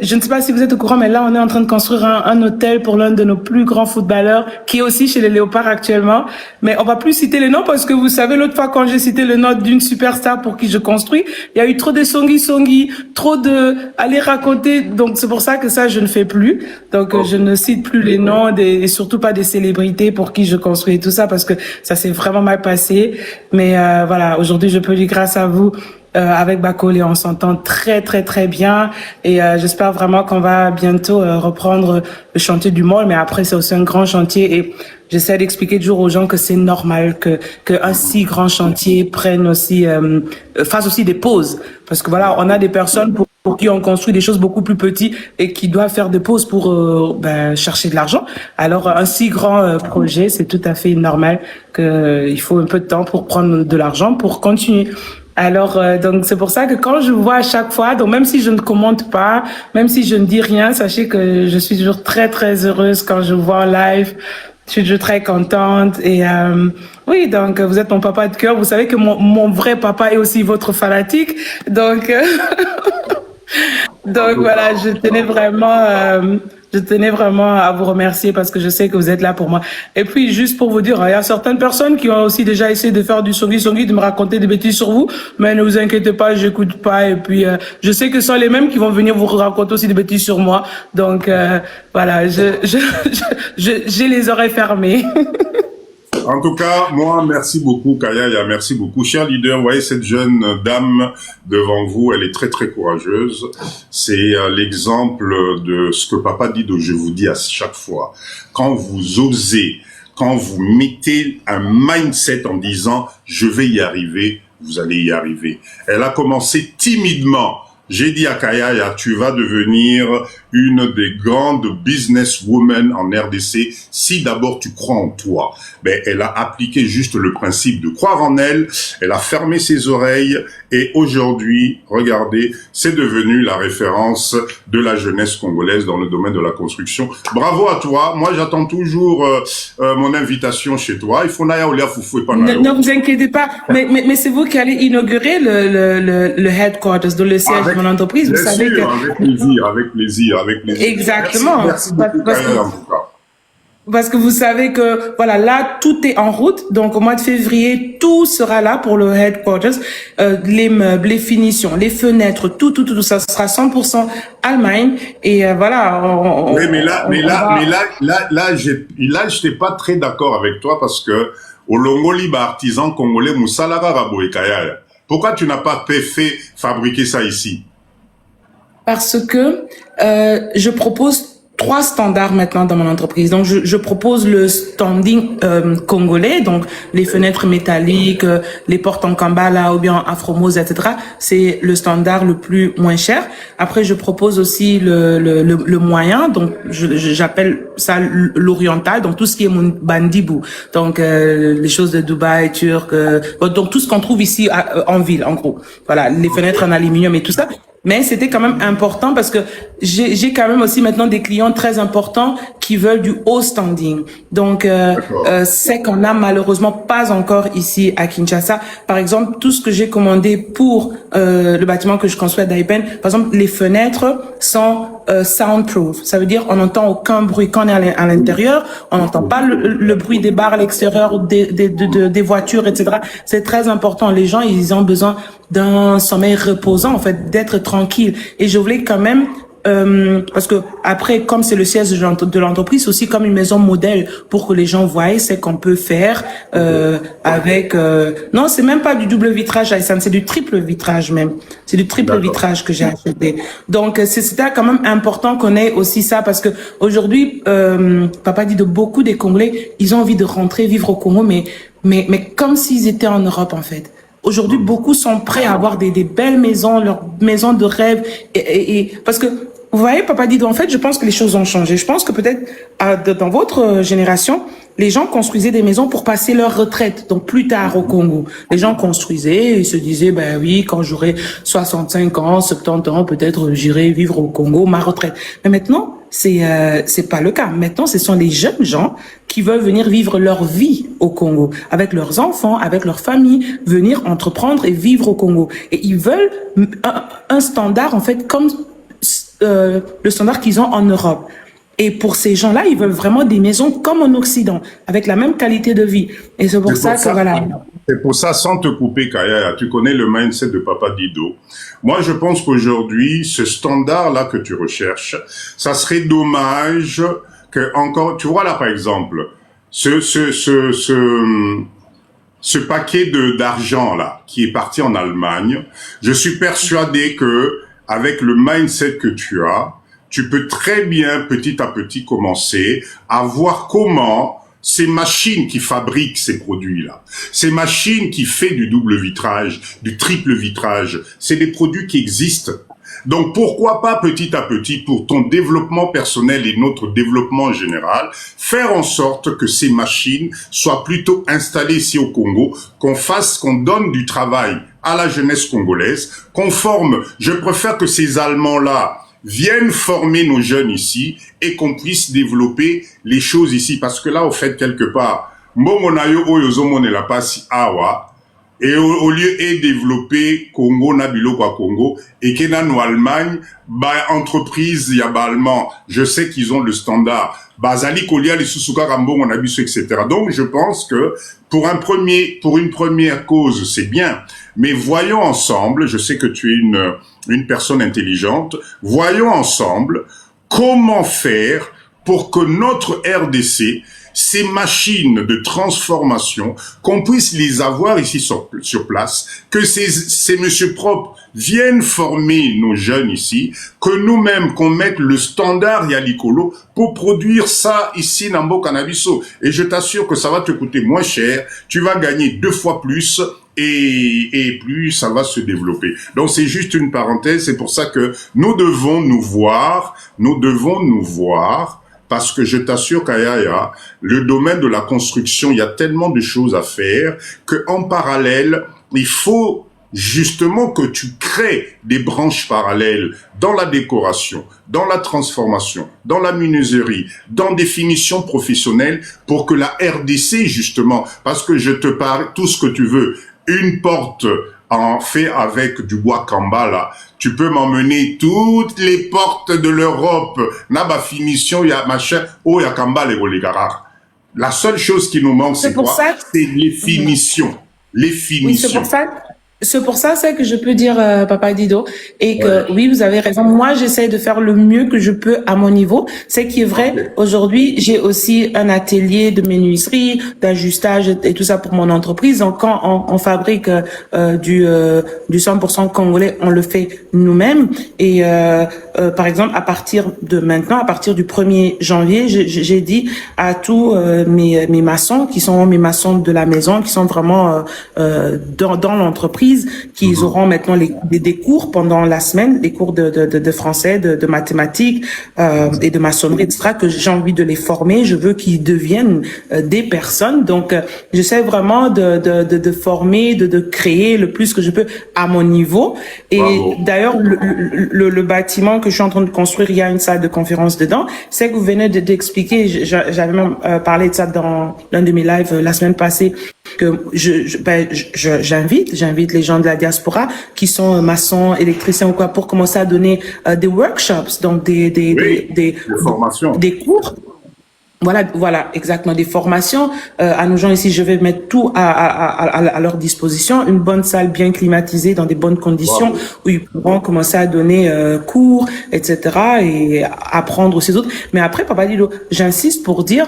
je ne sais pas si vous êtes au courant, mais là, on est en train de construire un hôtel pour l'un de nos plus grands footballeurs, qui est aussi chez les Léopards actuellement. Mais on va plus citer les noms parce que vous savez, l'autre fois, quand j'ai cité le nom d'une superstar pour qui je construis, il y a eu trop de songi, trop de aller raconter. Donc, c'est pour ça que ça, je ne fais plus. Donc, je ne cite plus les noms et surtout pas des célébrités pour qui je construis et tout ça parce que ça s'est vraiment mal passé. Mais voilà, aujourd'hui, je peux dire grâce à vous. Avec Bakole, on s'entend très très très bien et j'espère vraiment qu'on va bientôt reprendre le chantier du mall, mais après c'est aussi un grand chantier et j'essaie d'expliquer toujours aux gens que c'est normal que un si grand chantier prenne aussi fasse aussi des pauses parce que voilà, on a des personnes pour qui on construit des choses beaucoup plus petites et qui doivent faire des pauses pour chercher de l'argent. Alors un si grand projet, c'est tout à fait normal qu'il faut un peu de temps pour prendre de l'argent pour continuer. Alors, donc c'est pour ça que quand je vois à chaque fois, donc même si je ne commente pas, même si je ne dis rien, sachez que je suis toujours très très heureuse quand je vois en live Je suis toujours très contente et oui, donc vous êtes mon papa de cœur. Vous savez que mon vrai papa est aussi votre fanatique, donc donc voilà, je tenais vraiment à vous remercier parce que je sais que vous êtes là pour moi. Et puis juste pour vous dire, il y a certaines personnes qui ont aussi déjà essayé de faire du songi, de me raconter des bêtises sur vous, mais ne vous inquiétez pas, j'écoute pas. Et puis je sais que ce sont les mêmes qui vont venir vous raconter aussi des bêtises sur moi. Donc voilà, j'ai les oreilles fermées. En tout cas, moi, merci beaucoup, Kayaya, merci beaucoup. Cher leader, vous voyez cette jeune dame devant vous, elle est très, très courageuse. C'est l'exemple de ce que Papa Dido, je vous dis à chaque fois. Quand vous osez, quand vous mettez un mindset en disant « je vais y arriver », vous allez y arriver. Elle a commencé timidement. J'ai dit à Kayaya, tu vas devenir une des grandes businesswomen en RDC si d'abord tu crois en toi. Ben, elle a appliqué juste le principe de croire en elle, elle a fermé ses oreilles et aujourd'hui, regardez, c'est devenu la référence de la jeunesse congolaise dans le domaine de la construction. Bravo à toi. Moi, j'attends toujours mon invitation chez toi. Il faut n'aille au foufou et pas ne vous inquiétez pas, mais c'est vous qui allez inaugurer le headquarters, le siège de mon entreprise. Vous savez que avec plaisir, avec plaisir. Exactement. Merci beaucoup, Kayaya, en tout cas. Parce que vous savez que, voilà, là, tout est en route. Donc, au mois de février, tout sera là pour le headquarters. Les meubles, les finitions, les fenêtres, tout, ça sera 100% Allemagne. Et voilà. Oui, mais là, j'étais pas très d'accord avec toi parce que, au Longoliba artisan congolais, Moussalara Rabo et Kayaya. Pourquoi tu n'as pas fait fabriquer ça ici? Parce que je propose 3 standards maintenant dans mon entreprise. Donc, je propose le standing congolais, donc les fenêtres métalliques, les portes en kambala ou bien afromose, etc. C'est le standard le plus moins cher. Après, je propose aussi le moyen, donc j'appelle ça l'oriental, donc tout ce qui est mon bandibou, donc les choses de Dubaï, turc, donc tout ce qu'on trouve ici en ville, en gros. Voilà, les fenêtres en aluminium et tout ça. Mais c'était quand même important parce que j'ai quand même aussi maintenant des clients très importants qui veulent du haut standing. Donc, c'est qu'on n'a malheureusement pas encore ici à Kinshasa. Par exemple, tout ce que j'ai commandé pour le bâtiment que je construis à Daipen, par exemple, les fenêtres sont soundproof. Ça veut dire on n'entend aucun bruit quand on est à l'intérieur, on n'entend pas le bruit des barres à l'extérieur, des voitures, etc. C'est très important. Les gens, ils ont besoin d'un sommeil reposant, en fait, d'être tranquille. Et je voulais quand même parce que après, comme c'est le siège de l'entreprise, c'est aussi comme une maison modèle pour que les gens voient ce qu'on peut faire avec. Non, c'est même pas du double vitrage, Aïssane, c'est du triple vitrage même. C'est du triple vitrage que j'ai acheté. Donc c'était quand même important qu'on ait aussi ça parce que aujourd'hui, Papa dit de beaucoup des Congolais, ils ont envie de rentrer vivre au Congo, mais comme s'ils étaient en Europe en fait. Aujourd'hui, beaucoup sont prêts à avoir des belles maisons, leurs maisons de rêve, et parce que vous voyez, Papa Dido, en fait, je pense que les choses ont changé. Je pense que peut-être dans votre génération, les gens construisaient des maisons pour passer leur retraite, donc plus tard au Congo. Les gens construisaient et se disaient, ben oui, quand j'aurai 65 ans, 70 ans, peut-être j'irai vivre au Congo, ma retraite. Mais maintenant, c'est pas le cas. Maintenant, ce sont les jeunes gens qui veulent venir vivre leur vie au Congo, avec leurs enfants, avec leur famille, venir entreprendre et vivre au Congo. Et ils veulent un standard, en fait, comme le standard qu'ils ont en Europe. Et pour ces gens-là, ils veulent vraiment des maisons comme en Occident, avec la même qualité de vie. Et c'est pour ça que voilà. C'est pour ça, sans te couper, Kayaya, tu connais le mindset de Papa Dido. Moi, je pense qu'aujourd'hui, ce standard-là que tu recherches, ça serait dommage que encore, tu vois là, par exemple, ce paquet d'argent là, qui est parti en Allemagne, je suis persuadé que, avec le mindset que tu as, tu peux très bien, petit à petit, commencer à voir comment ces machines qui fabriquent ces produits-là, ces machines qui font du double vitrage, du triple vitrage, c'est des produits qui existent. Donc, pourquoi pas, petit à petit, pour ton développement personnel et notre développement général, faire en sorte que ces machines soient plutôt installées ici au Congo, qu'on donne du travail à la jeunesse congolaise, qu'on forme. Je préfère que ces Allemands-là, viennent former nos jeunes ici et qu'on puisse développer les choses ici. Parce que là, au fait, quelque part, mbongo na yo oyo ozomonela pasi awa, et au lieu de développer Congo na biloko à Congo et que dans Allemagne ba entreprise ya ba allemand, je sais qu'ils ont le standard bazali kolia les susuka kambongo na biso, etc. Donc je pense que pour une première cause c'est bien, mais voyons ensemble, je sais que tu es une personne intelligente, voyons ensemble comment faire pour que notre RDC, ces machines de transformation, qu'on puisse les avoir ici sur place, que ces messieurs propres viennent former nos jeunes ici, que nous-mêmes, qu'on mette le standard Yalikolo pour produire ça ici dans Mboka na biso. Et je t'assure que ça va te coûter moins cher, tu vas gagner 2 fois plus, et plus ça va se développer. Donc c'est juste une parenthèse, c'est pour ça que nous devons nous voir, parce que je t'assure qu'Ayaya, le domaine de la construction, il y a tellement de choses à faire qu'en parallèle, il faut justement que tu crées des branches parallèles dans la décoration, dans la transformation, dans la menuiserie, dans des finitions professionnelles pour que la RDC justement, parce que je te parle tout ce que tu veux, une porte en fait avec du bois Kambala, tu peux m'emmener toutes les portes de l'Europe. Naba finition, il y a machin, oh, il y a Kambala et Oligara. La seule chose qui nous manque, c'est quoi? C'est les finitions. Les finitions. Oui, c'est pour ça, c'est que je peux dire, Papa Dido, et que oui, vous avez raison. Moi, j'essaie de faire le mieux que je peux à mon niveau. C'est qui est vrai. Aujourd'hui, j'ai aussi un atelier de menuiserie, d'ajustage et tout ça pour mon entreprise. Donc, quand on fabrique du 100% congolais, on le fait nous-mêmes. Et par exemple, à partir de maintenant, à partir du 1er janvier, j'ai dit à tous mes maçons qui sont mes maçons de la maison, qui sont vraiment dans l'entreprise, qu'ils auront maintenant des cours pendant la semaine, des cours de français, de mathématiques et de maçonnerie, etc., que j'ai envie de les former. Je veux qu'ils deviennent des personnes. Donc, j'essaie vraiment de former, de créer le plus que je peux à mon niveau. Et d'ailleurs, le bâtiment que je suis en train de construire, il y a une salle de conférence dedans. C'est que vous venez d'expliquer, j'avais même parlé de ça dans l'un de mes lives la semaine passée, que j'invite les gens de la diaspora qui sont maçons, électriciens ou quoi, pour commencer à donner des workshops, donc des formations, des cours. Voilà, exactement, des formations à nos gens ici. Je vais mettre tout à leur disposition, une bonne salle bien climatisée dans des bonnes conditions où ils pourront commencer à donner cours, etc. et apprendre aux autres. Mais après, Papa Dido, j'insiste pour dire,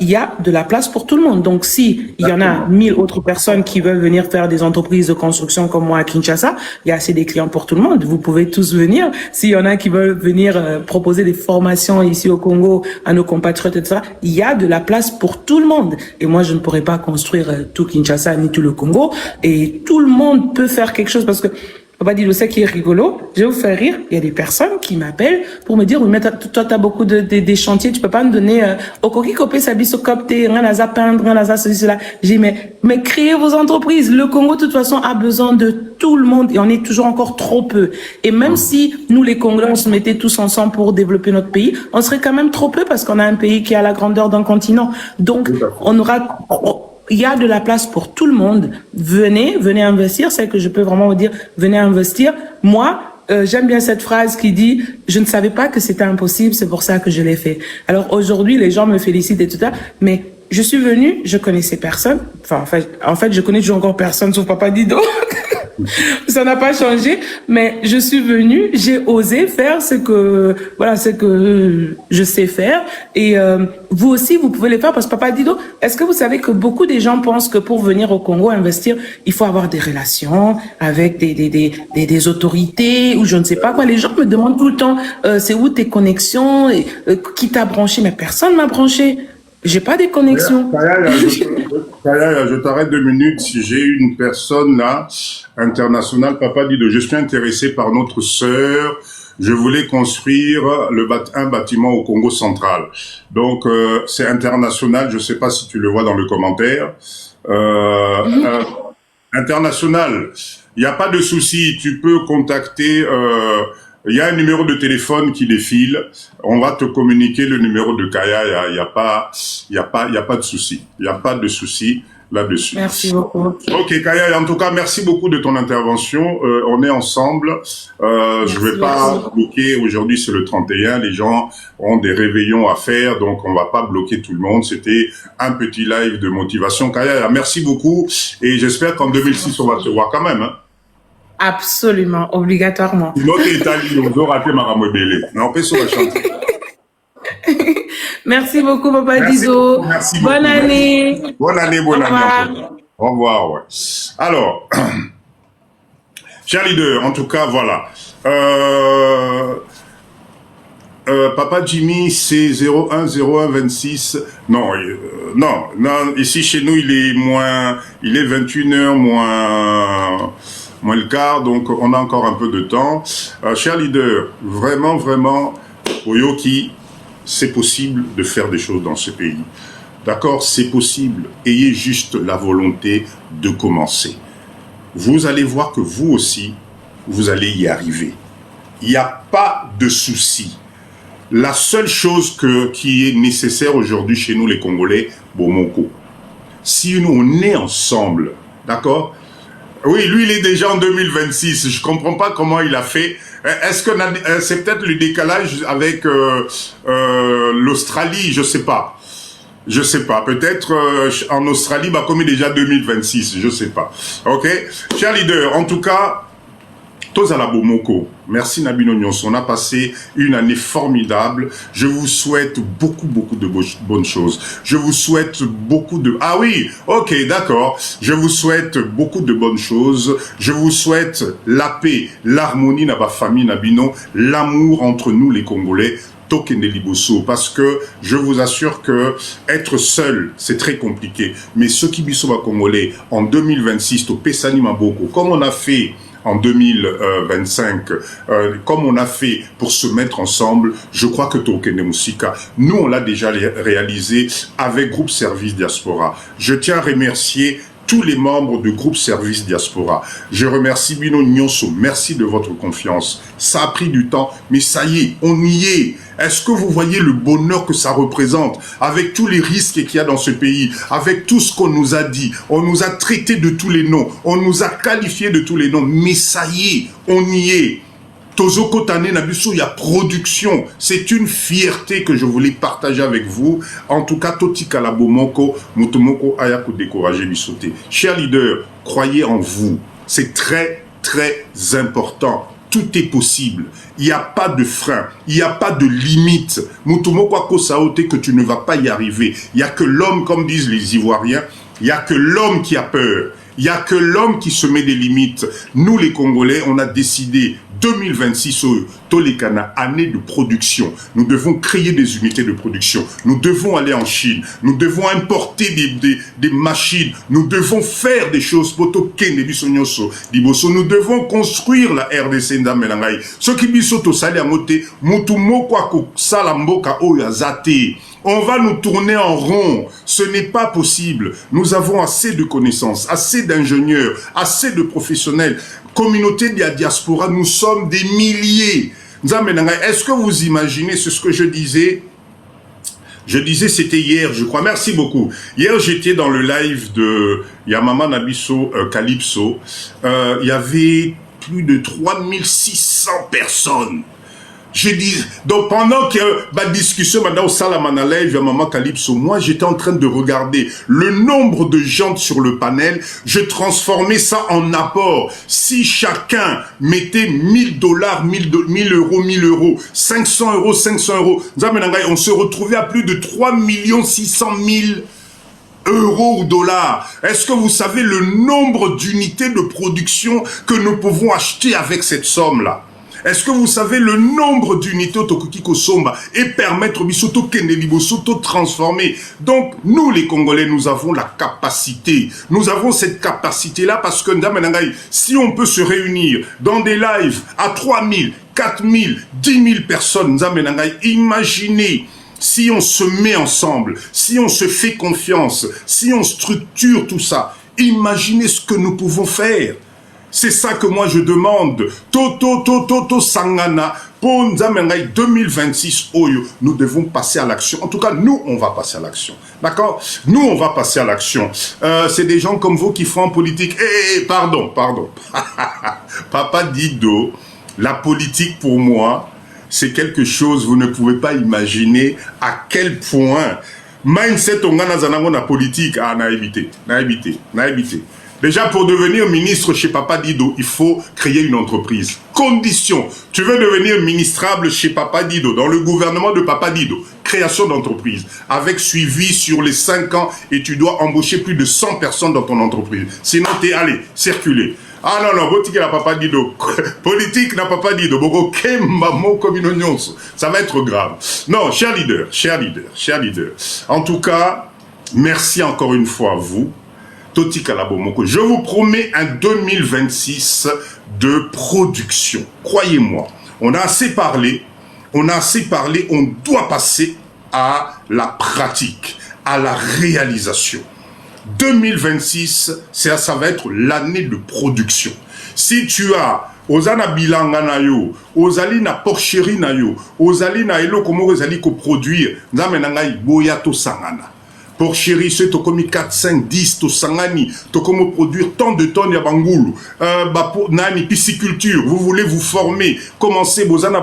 il y a de la place pour tout le monde. Donc, si il y en a 1000 autres personnes qui veulent venir faire des entreprises de construction comme moi à Kinshasa, il y a assez des clients pour tout le monde. Vous pouvez tous venir. S'il y en a qui veulent venir proposer des formations ici au Congo à nos compatriotes, etc., il y a de la place pour tout le monde. Et moi, je ne pourrais pas construire tout Kinshasa ni tout le Congo. Et tout le monde peut faire quelque chose parce que Papa Dido, ça qui est rigolo, je vais vous faire rire. Il y a des personnes qui m'appellent pour me dire, oui, mais toi, t'as beaucoup des chantiers, tu peux pas me donner, Okoki Kopé, Sabiso Kopte, rien à peindre, rien à cela. J'ai dit, mais créez vos entreprises. Le Congo, de toute façon, a besoin de tout le monde et on est toujours encore trop peu. Et même si nous, les Congolais, on se mettait tous ensemble pour développer notre pays, on serait quand même trop peu parce qu'on a un pays qui a la grandeur d'un continent. Donc, il y a de la place pour tout le monde. Venez investir. C'est que je peux vraiment vous dire, venez investir. Moi, j'aime bien cette phrase qui dit, je ne savais pas que c'était impossible, c'est pour ça que je l'ai fait. Alors aujourd'hui, les gens me félicitent et tout ça, mais je suis venue, je connaissais personne. Enfin, en fait, je connais toujours encore personne sauf Papa Dido. Ça n'a pas changé, mais je suis venue, j'ai osé faire ce que je sais faire. Et vous aussi, vous pouvez le faire parce que Papa Dido, est-ce que vous savez que beaucoup de gens pensent que pour venir au Congo investir, il faut avoir des relations avec des autorités ou je ne sais pas quoi. Les gens me demandent tout le temps, c'est où tes connexions, qui t'a branché, mais personne m'a branché. J'ai pas des connexions. Je t'arrête 2 minutes. Si j'ai une personne là, internationale, Papa Dido, je suis intéressé par notre sœur. Je voulais construire un bâtiment au Congo central. Donc, c'est international. Je sais pas si tu le vois dans le commentaire. International. Il n'y a pas de souci. Tu peux contacter Il y a un numéro de téléphone qui défile. On va te communiquer le numéro de Kaya. Il y a pas de souci. Il n'y a pas de souci là-dessus. Merci beaucoup. Ok, Kaya, en tout cas, merci beaucoup de ton intervention. On est ensemble. Je vais pas bloquer. Aujourd'hui, c'est le 31. Les gens ont des réveillons à faire, donc on va pas bloquer tout le monde. C'était un petit live de motivation. Kaya, merci beaucoup. Et j'espère qu'en 2006, on va se voir quand même. Hein. Absolument, obligatoirement. Notre Italie, on doit rater Maramodele. Mais on peut se chanter. Merci beaucoup, Papa Dizo. Merci beaucoup. Bonne année. Bonne année, bonne année. Au revoir, ouais. Alors, chers leaders, en tout cas, voilà. Papa Jimmy, c'est 010126. Non, non, ici chez nous, il est 21h moins le quart, donc on a encore un peu de temps. Chers leaders, vraiment, Oyoki, c'est possible de faire des choses dans ce pays. D'accord, c'est possible. Ayez juste la volonté de commencer. Vous allez voir que vous aussi, vous allez y arriver. Il n'y a pas de souci. La seule chose qui est nécessaire aujourd'hui chez nous, les Congolais, Bomoko, si nous, on est ensemble, d'accord? Oui, lui, il est déjà en 2026. Je comprends pas comment il a fait. Est-ce que c'est peut-être le décalage avec l'Australie? Je sais pas. Peut-être en Australie, bah, comme il est déjà 2026, je sais pas. Ok, chers leaders, en tout cas, Tozala Bomoko, merci Nabino Nyonso. On a passé une année formidable. Je vous souhaite beaucoup de bonnes choses. Je vous souhaite beaucoup de... Ah oui, ok, d'accord. Je vous souhaite beaucoup de bonnes choses. Je vous souhaite la paix, l'harmonie dans ma famille Nabino, l'amour entre nous les Congolais. Parce que je vous assure que être seul, c'est très compliqué. Mais ceux qui sont Congolais en 2026, au Pesani Maboko, comme on a fait en 2025, comme on a fait pour se mettre ensemble, je crois que Tokene Musika, nous on l'a déjà réalisé avec Groupe Service Diaspora. Je tiens à remercier tous les membres du groupe Service Diaspora. Je remercie Bino Nyonso, merci de votre confiance. Ça a pris du temps, mais ça y est, on y est. Est-ce que vous voyez le bonheur que ça représente avec tous les risques qu'il y a dans ce pays, avec tout ce qu'on nous a dit, on nous a traité de tous les noms, on nous a qualifiés de tous les noms, mais ça y est, on y est. Tozoko Tane Nabiso, il y a production. C'est une fierté que je voulais partager avec vous. En tout cas, Totika Labomoko, Motomoko Ayako découragé Bissoté. Chers leaders, croyez en vous. C'est très important. Tout est possible. Il n'y a pas de frein. Il n'y a pas de limite. Motomoko Ako Saote que tu ne vas pas y arriver. Il n'y a que l'homme, comme disent les Ivoiriens, il n'y a que l'homme qui a peur. Il n'y a que l'homme qui se met des limites. Nous, les Congolais, on a décidé 2026, Tolikana, année de production. Nous devons créer des unités de production. Nous devons aller en Chine. Nous devons importer des machines. Nous devons faire des choses. Nous devons construire la RDC Ndamenangai. Ce qui bisoto sali amote, mutumoko ako salamboka oyazate. On va nous tourner en rond. Ce n'est pas possible. Nous avons assez de connaissances, assez d'ingénieurs, assez de professionnels. Communauté de la diaspora, nous sommes des milliers. Est-ce que vous imaginez ce que je disais? Je disais, c'était hier, je crois. Merci beaucoup. Hier, j'étais dans le live de Yamama Nabiso Calypso. Il y avait plus de 3600 personnes. Je dis, donc pendant que la discussion maintenant au Salamana Live, Maman Calypso, moi j'étais en train de regarder le nombre de gens sur le panel, je transformais ça en apport. Si chacun mettait $1000, 1000 euros, 1000 euros, 500 euros, 500 euros, on se retrouvait à plus de 3 600 000 euros ou dollars. Est-ce que vous savez le nombre d'unités de production que nous pouvons acheter avec cette somme-là? Est-ce que vous savez le nombre d'unités Tokukiko Somba et permettre Bisoto Kendelibo Soto transformer? Donc, nous les Congolais, nous avons la capacité. Nous avons cette capacité-là parce que, si on peut se réunir dans des lives à 3000, 4000, 10 000 personnes, imaginez si on se met ensemble, si on se fait confiance, si on structure tout ça, imaginez ce que nous pouvons faire. C'est ça que moi je demande. Toto Sangana, pour 2026, nous devons passer à l'action. En tout cas, nous, on va passer à l'action. D'accord? Nous, on va passer à l'action. C'est des gens comme vous qui font en politique. Pardon. Papa Dido, la politique pour moi, c'est quelque chose, vous ne pouvez pas imaginer à quel point mindset on a dans la politique. Na évité. Déjà, pour devenir ministre chez Papa Dido, il faut créer une entreprise. Condition, tu veux devenir ministrable chez Papa Dido, dans le gouvernement de Papa Dido, création d'entreprise, avec suivi sur les 5 ans, et tu dois embaucher plus de 100 personnes dans ton entreprise. Sinon, t'es allé, circuler. Ah non, politique n'a Papa Dido. Politique n'a Papa Dido. Ça va être grave. Non, cher leader. En tout cas, merci encore une fois à vous. Je vous promets un 2026 de production. Croyez-moi, on a assez parlé, on doit passer à la pratique, à la réalisation. 2026, ça va être l'année de production. Si tu as Ozana bilanga na yo, ozali na porcherie na yo, ozali na eloko moko ezali ko produire, nzambe na ngai boya to sangana. Pour chéri, c'est comme 4, 5, 10, to sangani, to comme produire tant de tonnes ya bangulu, nani pisciculture, vous voulez vous former, commencez bozana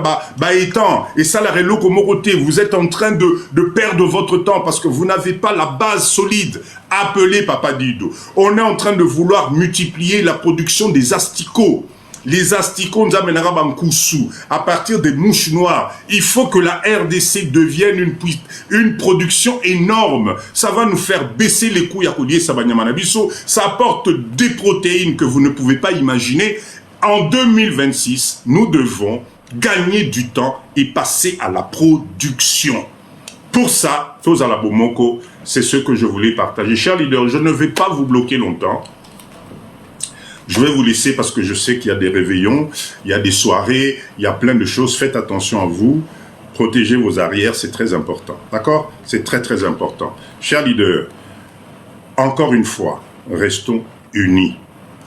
étant, et ça la relo comme côté, vous êtes en train de perdre votre temps parce que vous n'avez pas la base solide. Appelez Papa Dido. On est en train de vouloir multiplier la production des asticots. Les asticots, à partir des mouches noires, il faut que la RDC devienne une production énorme. Ça va nous faire baisser les coûts. Ça apporte des protéines que vous ne pouvez pas imaginer. En 2026, nous devons gagner du temps et passer à la production. Pour ça, c'est ce que je voulais partager. Chers leaders, je ne vais pas vous bloquer longtemps. Je vais vous laisser parce que je sais qu'il y a des réveillons, il y a des soirées, il y a plein de choses. Faites attention à vous. Protégez vos arrières, c'est très important. D'accord? C'est très, très important. Chers leaders, encore une fois, restons unis.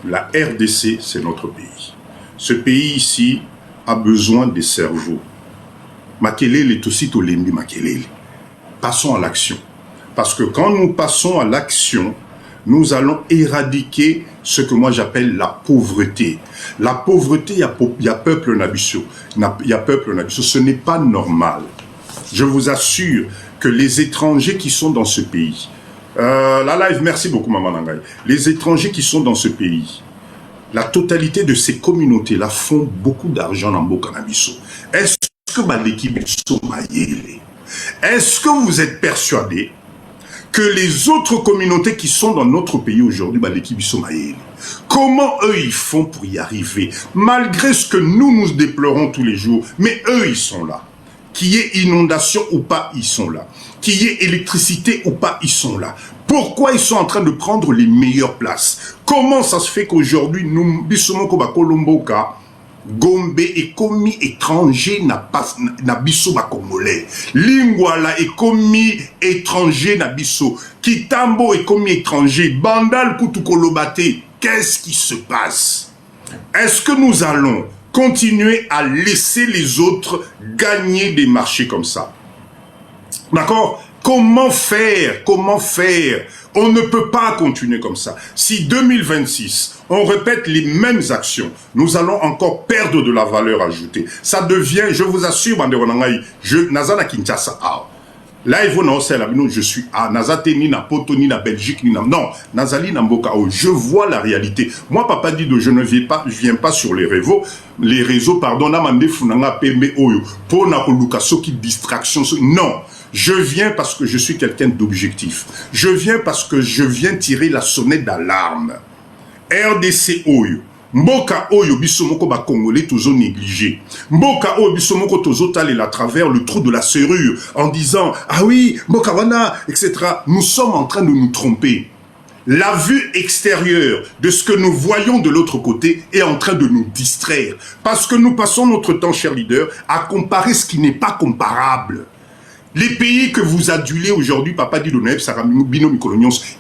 La RDC, c'est notre pays. Ce pays ici a besoin des cerveaux. Makelele est aussi Tolembi Makelele. Passons à l'action. Parce que quand nous passons à l'action, nous allons éradiquer ce que moi j'appelle la pauvreté. La pauvreté, il y a peuple Nabisso. Il y a peuple Nabisso. Ce n'est pas normal. Je vous assure que les étrangers qui sont dans ce pays, la live, merci beaucoup Maman Nangaï. Les étrangers qui sont dans ce pays, la totalité de ces communautés-là font beaucoup d'argent dans Boka Nabisso. Est-ce que l'équipe est-ce que vous êtes persuadés que les autres communautés qui sont dans notre pays aujourd'hui, comment eux ils font pour y arriver, malgré ce que nous déplorons tous les jours, mais eux ils sont là. Qu'il y ait inondation ou pas, ils sont là. Qu'il y ait électricité ou pas, ils sont là. Pourquoi ils sont en train de prendre les meilleures places? Comment ça se fait qu'aujourd'hui, nous, Kolomboka, Gombe est commis étranger na biso ba congolais. Lingwala est commis étranger na biso. Kitambo est commis étranger. Bandal Kutukolobate. Qu'est-ce qui se passe? Est-ce que nous allons continuer à laisser les autres gagner des marchés comme ça? D'accord? Comment faire? Comment faire? On ne peut pas continuer comme ça. Si 2026, on répète les mêmes actions, nous allons encore perdre de la valeur ajoutée. Ça devient, je vous assure, Nazana Kinshasa, là, je suis à Nazateni, na Poto, ni na Belgique, ni na... Non, Nazali, na Mboka, je vois la réalité. Moi, Papa Dido, je ne viens pas sur les réseaux, pardon, na mande funanga pembe oyo, pour na koluka soki distraction, non. Je viens parce que je suis quelqu'un d'objectif. Je viens parce que je viens tirer la sonnette d'alarme. RDC Oyo. Mboka Oyo bisomoko ba Congolais toujours négligé. Mboka Oyo bisomoko toujours allé à travers le trou de la serrure en disant ah oui, Mboka wana, etc. Nous sommes en train de nous tromper. La vue extérieure de ce que nous voyons de l'autre côté est en train de nous distraire. Parce que nous passons notre temps, chers leaders, à comparer ce qui n'est pas comparable. Les pays que vous adulez aujourd'hui, Papa dit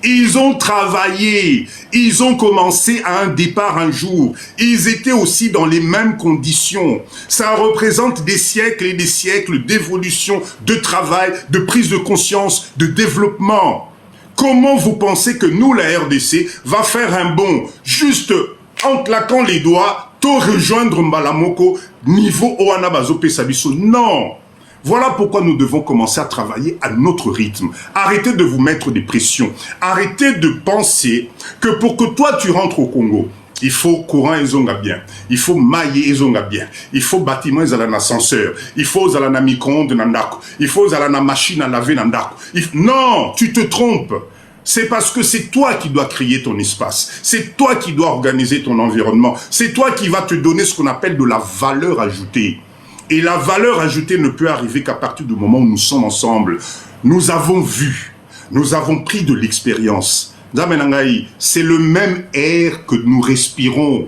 ils ont travaillé, ils ont commencé à un départ un jour, ils étaient aussi dans les mêmes conditions. Ça représente des siècles et des siècles d'évolution, de travail, de prise de conscience, de développement. Comment vous pensez que nous, la RDC, va faire un bond juste en claquant les doigts, tout rejoindre Mbalamoko, niveau Oana Bazope Sabiso? Non! Voilà pourquoi nous devons commencer à travailler à notre rythme. Arrêtez de vous mettre des pressions. Arrêtez de penser que pour que toi tu rentres au Congo, il faut courant et zonga bien. Il faut mailler et zonga bien. Il faut bâtiment et un ascenseur. Il faut un micro-ondes nandako. Il faut une machine à laver nandako. Non, tu te trompes. C'est parce que c'est toi qui dois créer ton espace. C'est toi qui dois organiser ton environnement. C'est toi qui vas te donner ce qu'on appelle de la valeur ajoutée. Et la valeur ajoutée ne peut arriver qu'à partir du moment où nous sommes ensemble. Nous avons vu, nous avons pris de l'expérience. C'est le même air que nous respirons.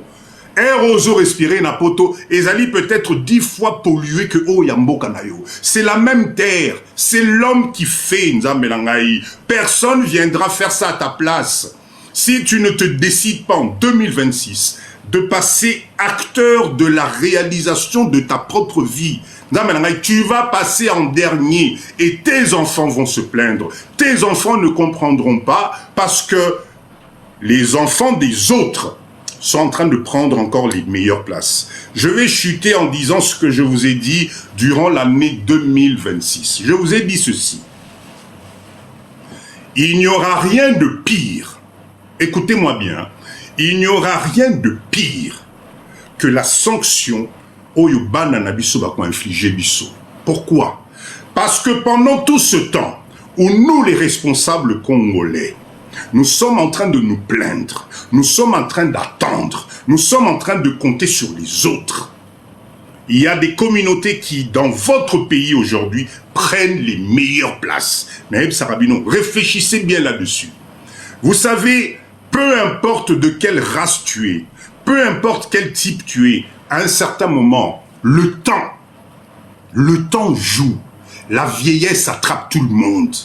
Air ozo respirer na poto, ezali peut-être 10 fois pollué que Oyamboka nayo. C'est la même terre, c'est l'homme qui fait. Personne viendra faire ça à ta place. Si tu ne te décides pas en 2026 de passer acteur de la réalisation de ta propre vie, tu vas passer en dernier et tes enfants vont se plaindre. Tes enfants ne comprendront pas parce que les enfants des autres sont en train de prendre encore les meilleures places. Je vais chuter en disant ce que je vous ai dit durant l'année 2026. Je vous ai dit ceci. Il n'y aura rien de pire. Écoutez-moi bien. Il n'y aura rien de pire que la sanction Oyobana Nabiso va infliger Biso. Pourquoi? Parce que pendant tout ce temps où nous, les responsables congolais, nous sommes en train de nous plaindre, nous sommes en train d'attendre, nous sommes en train de compter sur les autres. Il y a des communautés qui, dans votre pays aujourd'hui, prennent les meilleures places. Naïb Sarabino, réfléchissez bien là-dessus. Vous savez, peu importe de quelle race tu es, peu importe quel type tu es, à un certain moment, le temps joue. La vieillesse attrape tout le monde.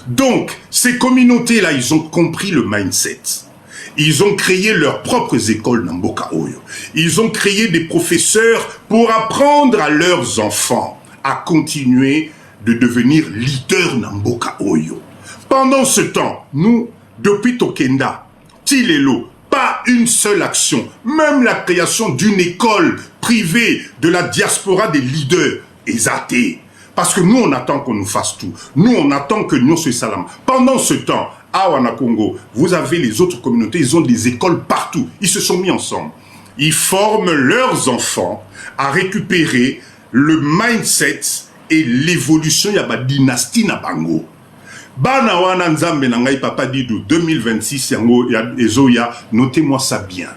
Donc, ces communautés-là, ils ont compris le mindset. Ils ont créé leurs propres écoles dans Mboka Oyo. Ils ont créé des professeurs pour apprendre à leurs enfants à continuer de devenir leaders dans Mboka Oyo. Pendant ce temps, nous, depuis Tokenda, Tilelo, pas une seule action, même la création d'une école privée de la diaspora des leaders est athée. Parce que nous, on attend qu'on nous fasse tout. Nous, on attend que nous soyons salam. Pendant ce temps, à Wana Congo, vous avez les autres communautés, ils ont des écoles partout. Ils se sont mis ensemble. Ils forment leurs enfants à récupérer le mindset et l'évolution de la dynastie na bango. Bana wana nzambe na ngai papa Didou 2026 yango ya ezoya, notez-moi ça bien.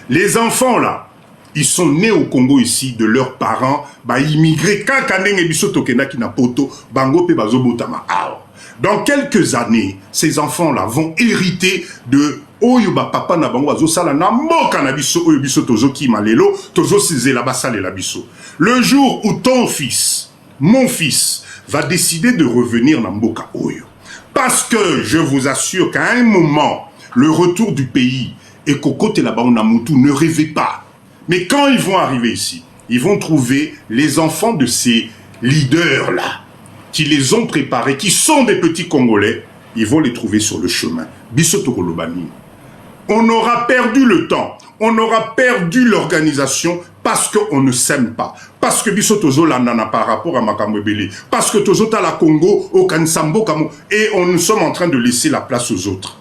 Les enfants là, ils sont nés au Congo ici de leurs parents, immigrés kakandenge biso tokenda ki na poto, bango pe bazobotama awa. Dans quelques années, ces enfants là vont hériter de oyo ba papa na bango azosala na mboka na biso oyo biso tozo ki malelo, tozo sizela basale la biso. Le jour où ton fils, mon fils va décider de revenir na mboka oyo. Parce que je vous assure qu'à un moment, le retour du pays et qu'au côté là-bas on a Moutou, ne rêvez pas. Mais quand ils vont arriver ici, ils vont trouver les enfants de ces leaders-là, qui les ont préparés, qui sont des petits Congolais, ils vont les trouver sur le chemin. Bisoto Kolobani. On aura perdu le temps, on aura perdu l'organisation parce qu'on ne s'aime pas. Parce que Bisoto Zolanana par rapport à Makamwebele. Parce que Tozota la Congo, au Kansambo Kamo, et on nous sommes en train de laisser la place aux autres.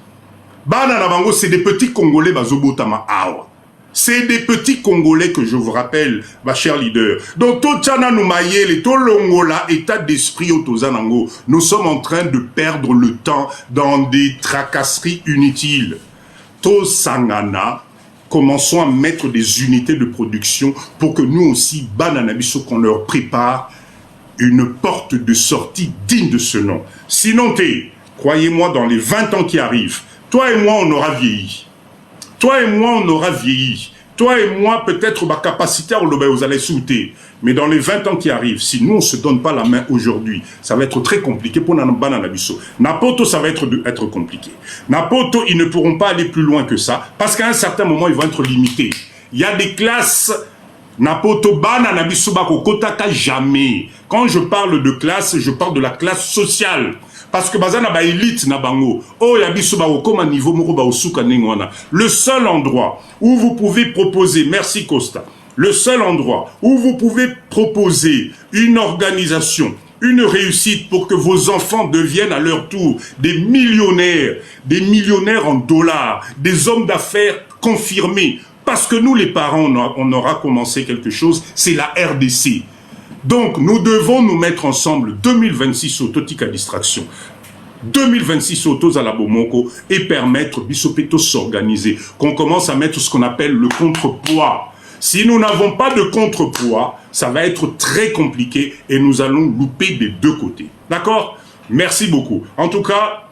Bana Bango, c'est des petits Congolais, Bazobotama Awa. C'est des petits Congolais que je vous rappelle, ma chère leader. Donc, Tochana Noumayele, Tolongola, état d'esprit au Tozanango, nous sommes en train de perdre le temps dans des tracasseries inutiles. Tosangana, commençons à mettre des unités de production pour que nous aussi, Bananabiso, qu'on leur prépare une porte de sortie digne de ce nom. Sinon, croyez-moi, dans les 20 ans qui arrivent, toi et moi, on aura vieilli. Toi et moi, on aura vieilli. Toi et moi, peut-être, ma capacité à vous allez sauter. Mais dans les 20 ans qui arrivent, si nous, on ne se donne pas la main aujourd'hui, ça va être très compliqué pour Nanabanabiso. Napoto, ça va être compliqué. Napoto, ils ne pourront pas aller plus loin que ça, parce qu'à un certain moment, ils vont être limités. Il y a des classes, Napoto, Bananabiso, Bakokotaka, jamais. Quand je parle de classe, je parle de la classe sociale. Parce que bazana ba élite na bango, oh yabiso ba okoma niveau moko ba osuka nengwana. Le seul endroit où vous pouvez proposer, merci Costa, le seul endroit où vous pouvez proposer une organisation, une réussite pour que vos enfants deviennent à leur tour des millionnaires en dollars, des hommes d'affaires confirmés. Parce que nous les parents, on aura commencé quelque chose, c'est la RDC. Donc, nous devons nous mettre ensemble 2026 autotique à distraction. 2026 autos à la Bomoko et permettre Bissopeto s'organiser. Qu'on commence à mettre ce qu'on appelle le contrepoids. Si nous n'avons pas de contrepoids, ça va être très compliqué et nous allons louper des deux côtés. D'accord? Merci beaucoup. En tout cas,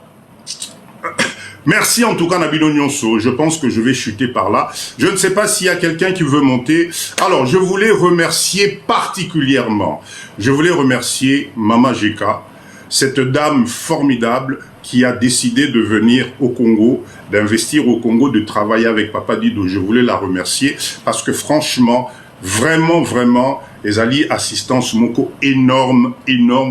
merci en tout cas Nabino Nyonso, je pense que je vais chuter par là. Je ne sais pas s'il y a quelqu'un qui veut monter. Alors, je voulais remercier particulièrement, Mama Jeka, cette dame formidable qui a décidé de venir au Congo, d'investir au Congo, de travailler avec Papa Dido. Je voulais la remercier parce que franchement, vraiment, Ezali assistance moko énorme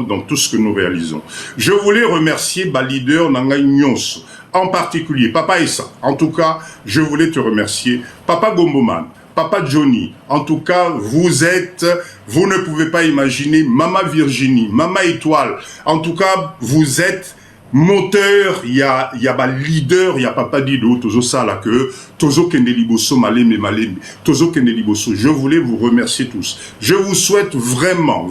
dans tout ce que nous réalisons. Je voulais remercier ma leader Nanga Nyonso, en particulier Papa Issa. En tout cas, je voulais te remercier. Papa Gomboman, Papa Johnny, en tout cas, vous ne pouvez pas imaginer, Mama Virginie, Mama Étoile, en tout cas, vous êtes moteur, il y a leader, il y a Papa Dido, Tozo Sala que, Tozo Kendeliboso, Maleme, Tozo Kendeliboso. Je voulais vous remercier tous. Je vous souhaite vraiment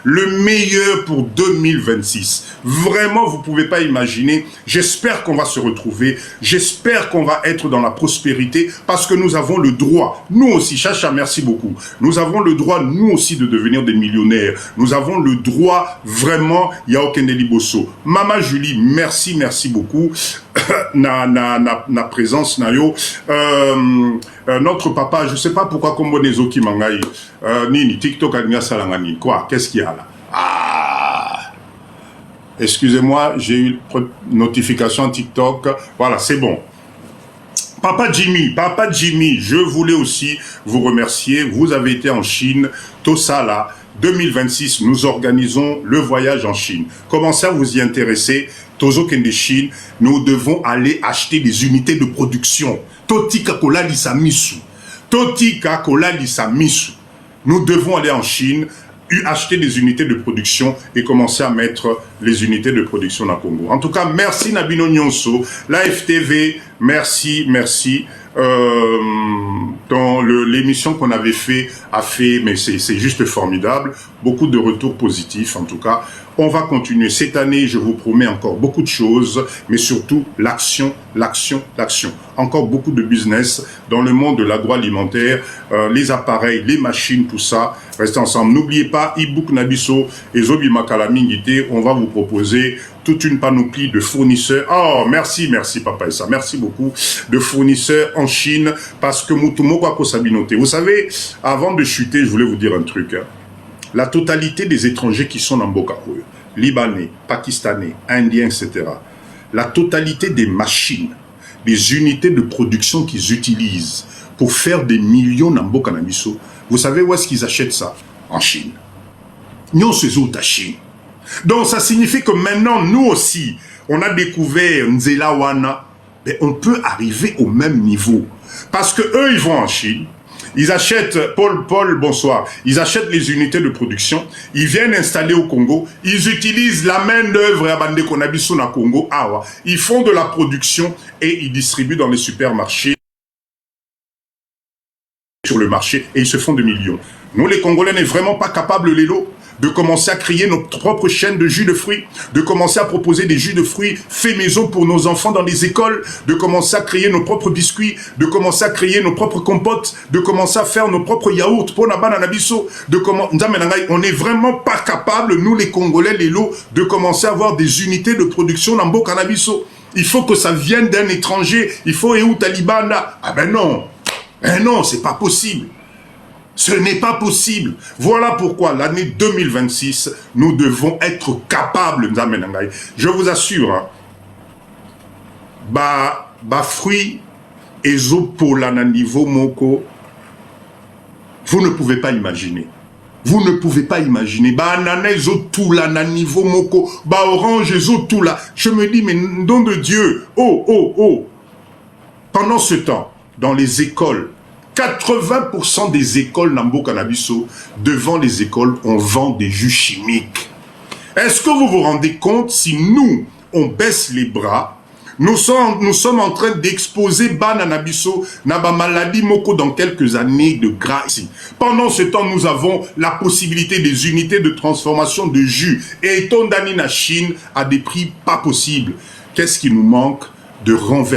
le meilleur pour 2026. Vraiment, vous pouvez pas imaginer. J'espère qu'on va se retrouver. J'espère qu'on va être dans la prospérité parce que nous avons le droit. Nous aussi, Chacha, merci beaucoup. Nous avons le droit, nous aussi, de devenir des millionnaires. Nous avons le droit, vraiment, Yao Kendeliboso. Mama Julie, merci beaucoup. na présence na yo notre papa, je sais pas pourquoi comme Bonezo qui mangai nini TikTok alinga salangani quoi, qu'est-ce qu'il y a là? Excusez-moi, j'ai eu notification TikTok, voilà, c'est bon. Papa Jimmy, je voulais aussi vous remercier, vous avez été en Chine, tout ça là. 2026, nous organisons le voyage en Chine. Commencez à vous y intéresser. Tozo Kende Chine, nous devons aller acheter des unités de production. Totika kola lisa misu. Nous devons aller en Chine, acheter des unités de production et commencer à mettre les unités de production dans le Congo. En tout cas, merci Nabino Nyonso, la FTV, merci. Dans l'émission qu'on avait fait, mais c'est juste formidable. Beaucoup de retours positifs, en tout cas. On va continuer cette année, je vous promets encore beaucoup de choses, mais surtout l'action. Encore beaucoup de business dans le monde de l'agroalimentaire, les appareils, les machines, tout ça. Restez ensemble. N'oubliez pas, e-book Nabiso et Zobi Makalamingite, on va vous proposer toute une panoplie de fournisseurs. Oh, merci Papa Issa, merci beaucoup de fournisseurs en Chine, parce que Mutumoko Sabinote. Vous savez, avant de chuter, je voulais vous dire un truc. La totalité des étrangers qui sont dans Bokakoyo, Libanais, Pakistanais, Indiens, etc., la totalité des machines, des unités de production qu'ils utilisent pour faire des millions dans Bokanabiso, vous savez où est-ce qu'ils achètent ça? En Chine. Nous, c'est où ta Chine? Donc, ça signifie que maintenant, nous aussi, on a découvert Nzela Wana, mais on peut arriver au même niveau. Parce que eux, ils vont en Chine, ils achètent, Paul, bonsoir, ils achètent les unités de production, ils viennent installer au Congo, ils utilisent la main-d'œuvre à Bande Konabiso na Congo, ils font de la production et ils distribuent dans les supermarchés, sur le marché, et ils se font des millions. Nous, les Congolais, n'est vraiment pas capables, Lélo, de commencer à créer notre propre chaîne de jus de fruits, de commencer à proposer des jus de fruits faits maison pour nos enfants dans les écoles, de commencer à créer nos propres biscuits, de commencer à créer nos propres compotes, de commencer à faire nos propres yaourts pour Nabanabiso, on n'est vraiment pas capable, nous les Congolais, les lots, de commencer à avoir des unités de production dans Bokanabiso. Il faut que ça vienne d'un étranger, il faut Eou Talibanda. Ah ben non. Eh non, c'est pas possible. Ce n'est pas possible. Voilà pourquoi l'année 2026, nous devons être capables. Je vous assure, hein, fruit et pour la niveau moko, vous ne pouvez pas imaginer. Vous ne pouvez pas imaginer. Ananas tout là, na niveau moko, orange tout là. Je me dis, mais nom de Dieu, oh. Pendant ce temps, dans les écoles, 80% des écoles Nambo Cannabiso, devant les écoles, on vend des jus chimiques. Est-ce que vous vous rendez compte si nous, on baisse les bras, nous sommes en train d'exposer Bananabiso, Naba maladie Moko dans quelques années de gras ici. Pendant ce temps, nous avons la possibilité des unités de transformation de jus et Tondani na Chine à des prix pas possibles. Qu'est-ce qui nous manque? De renverser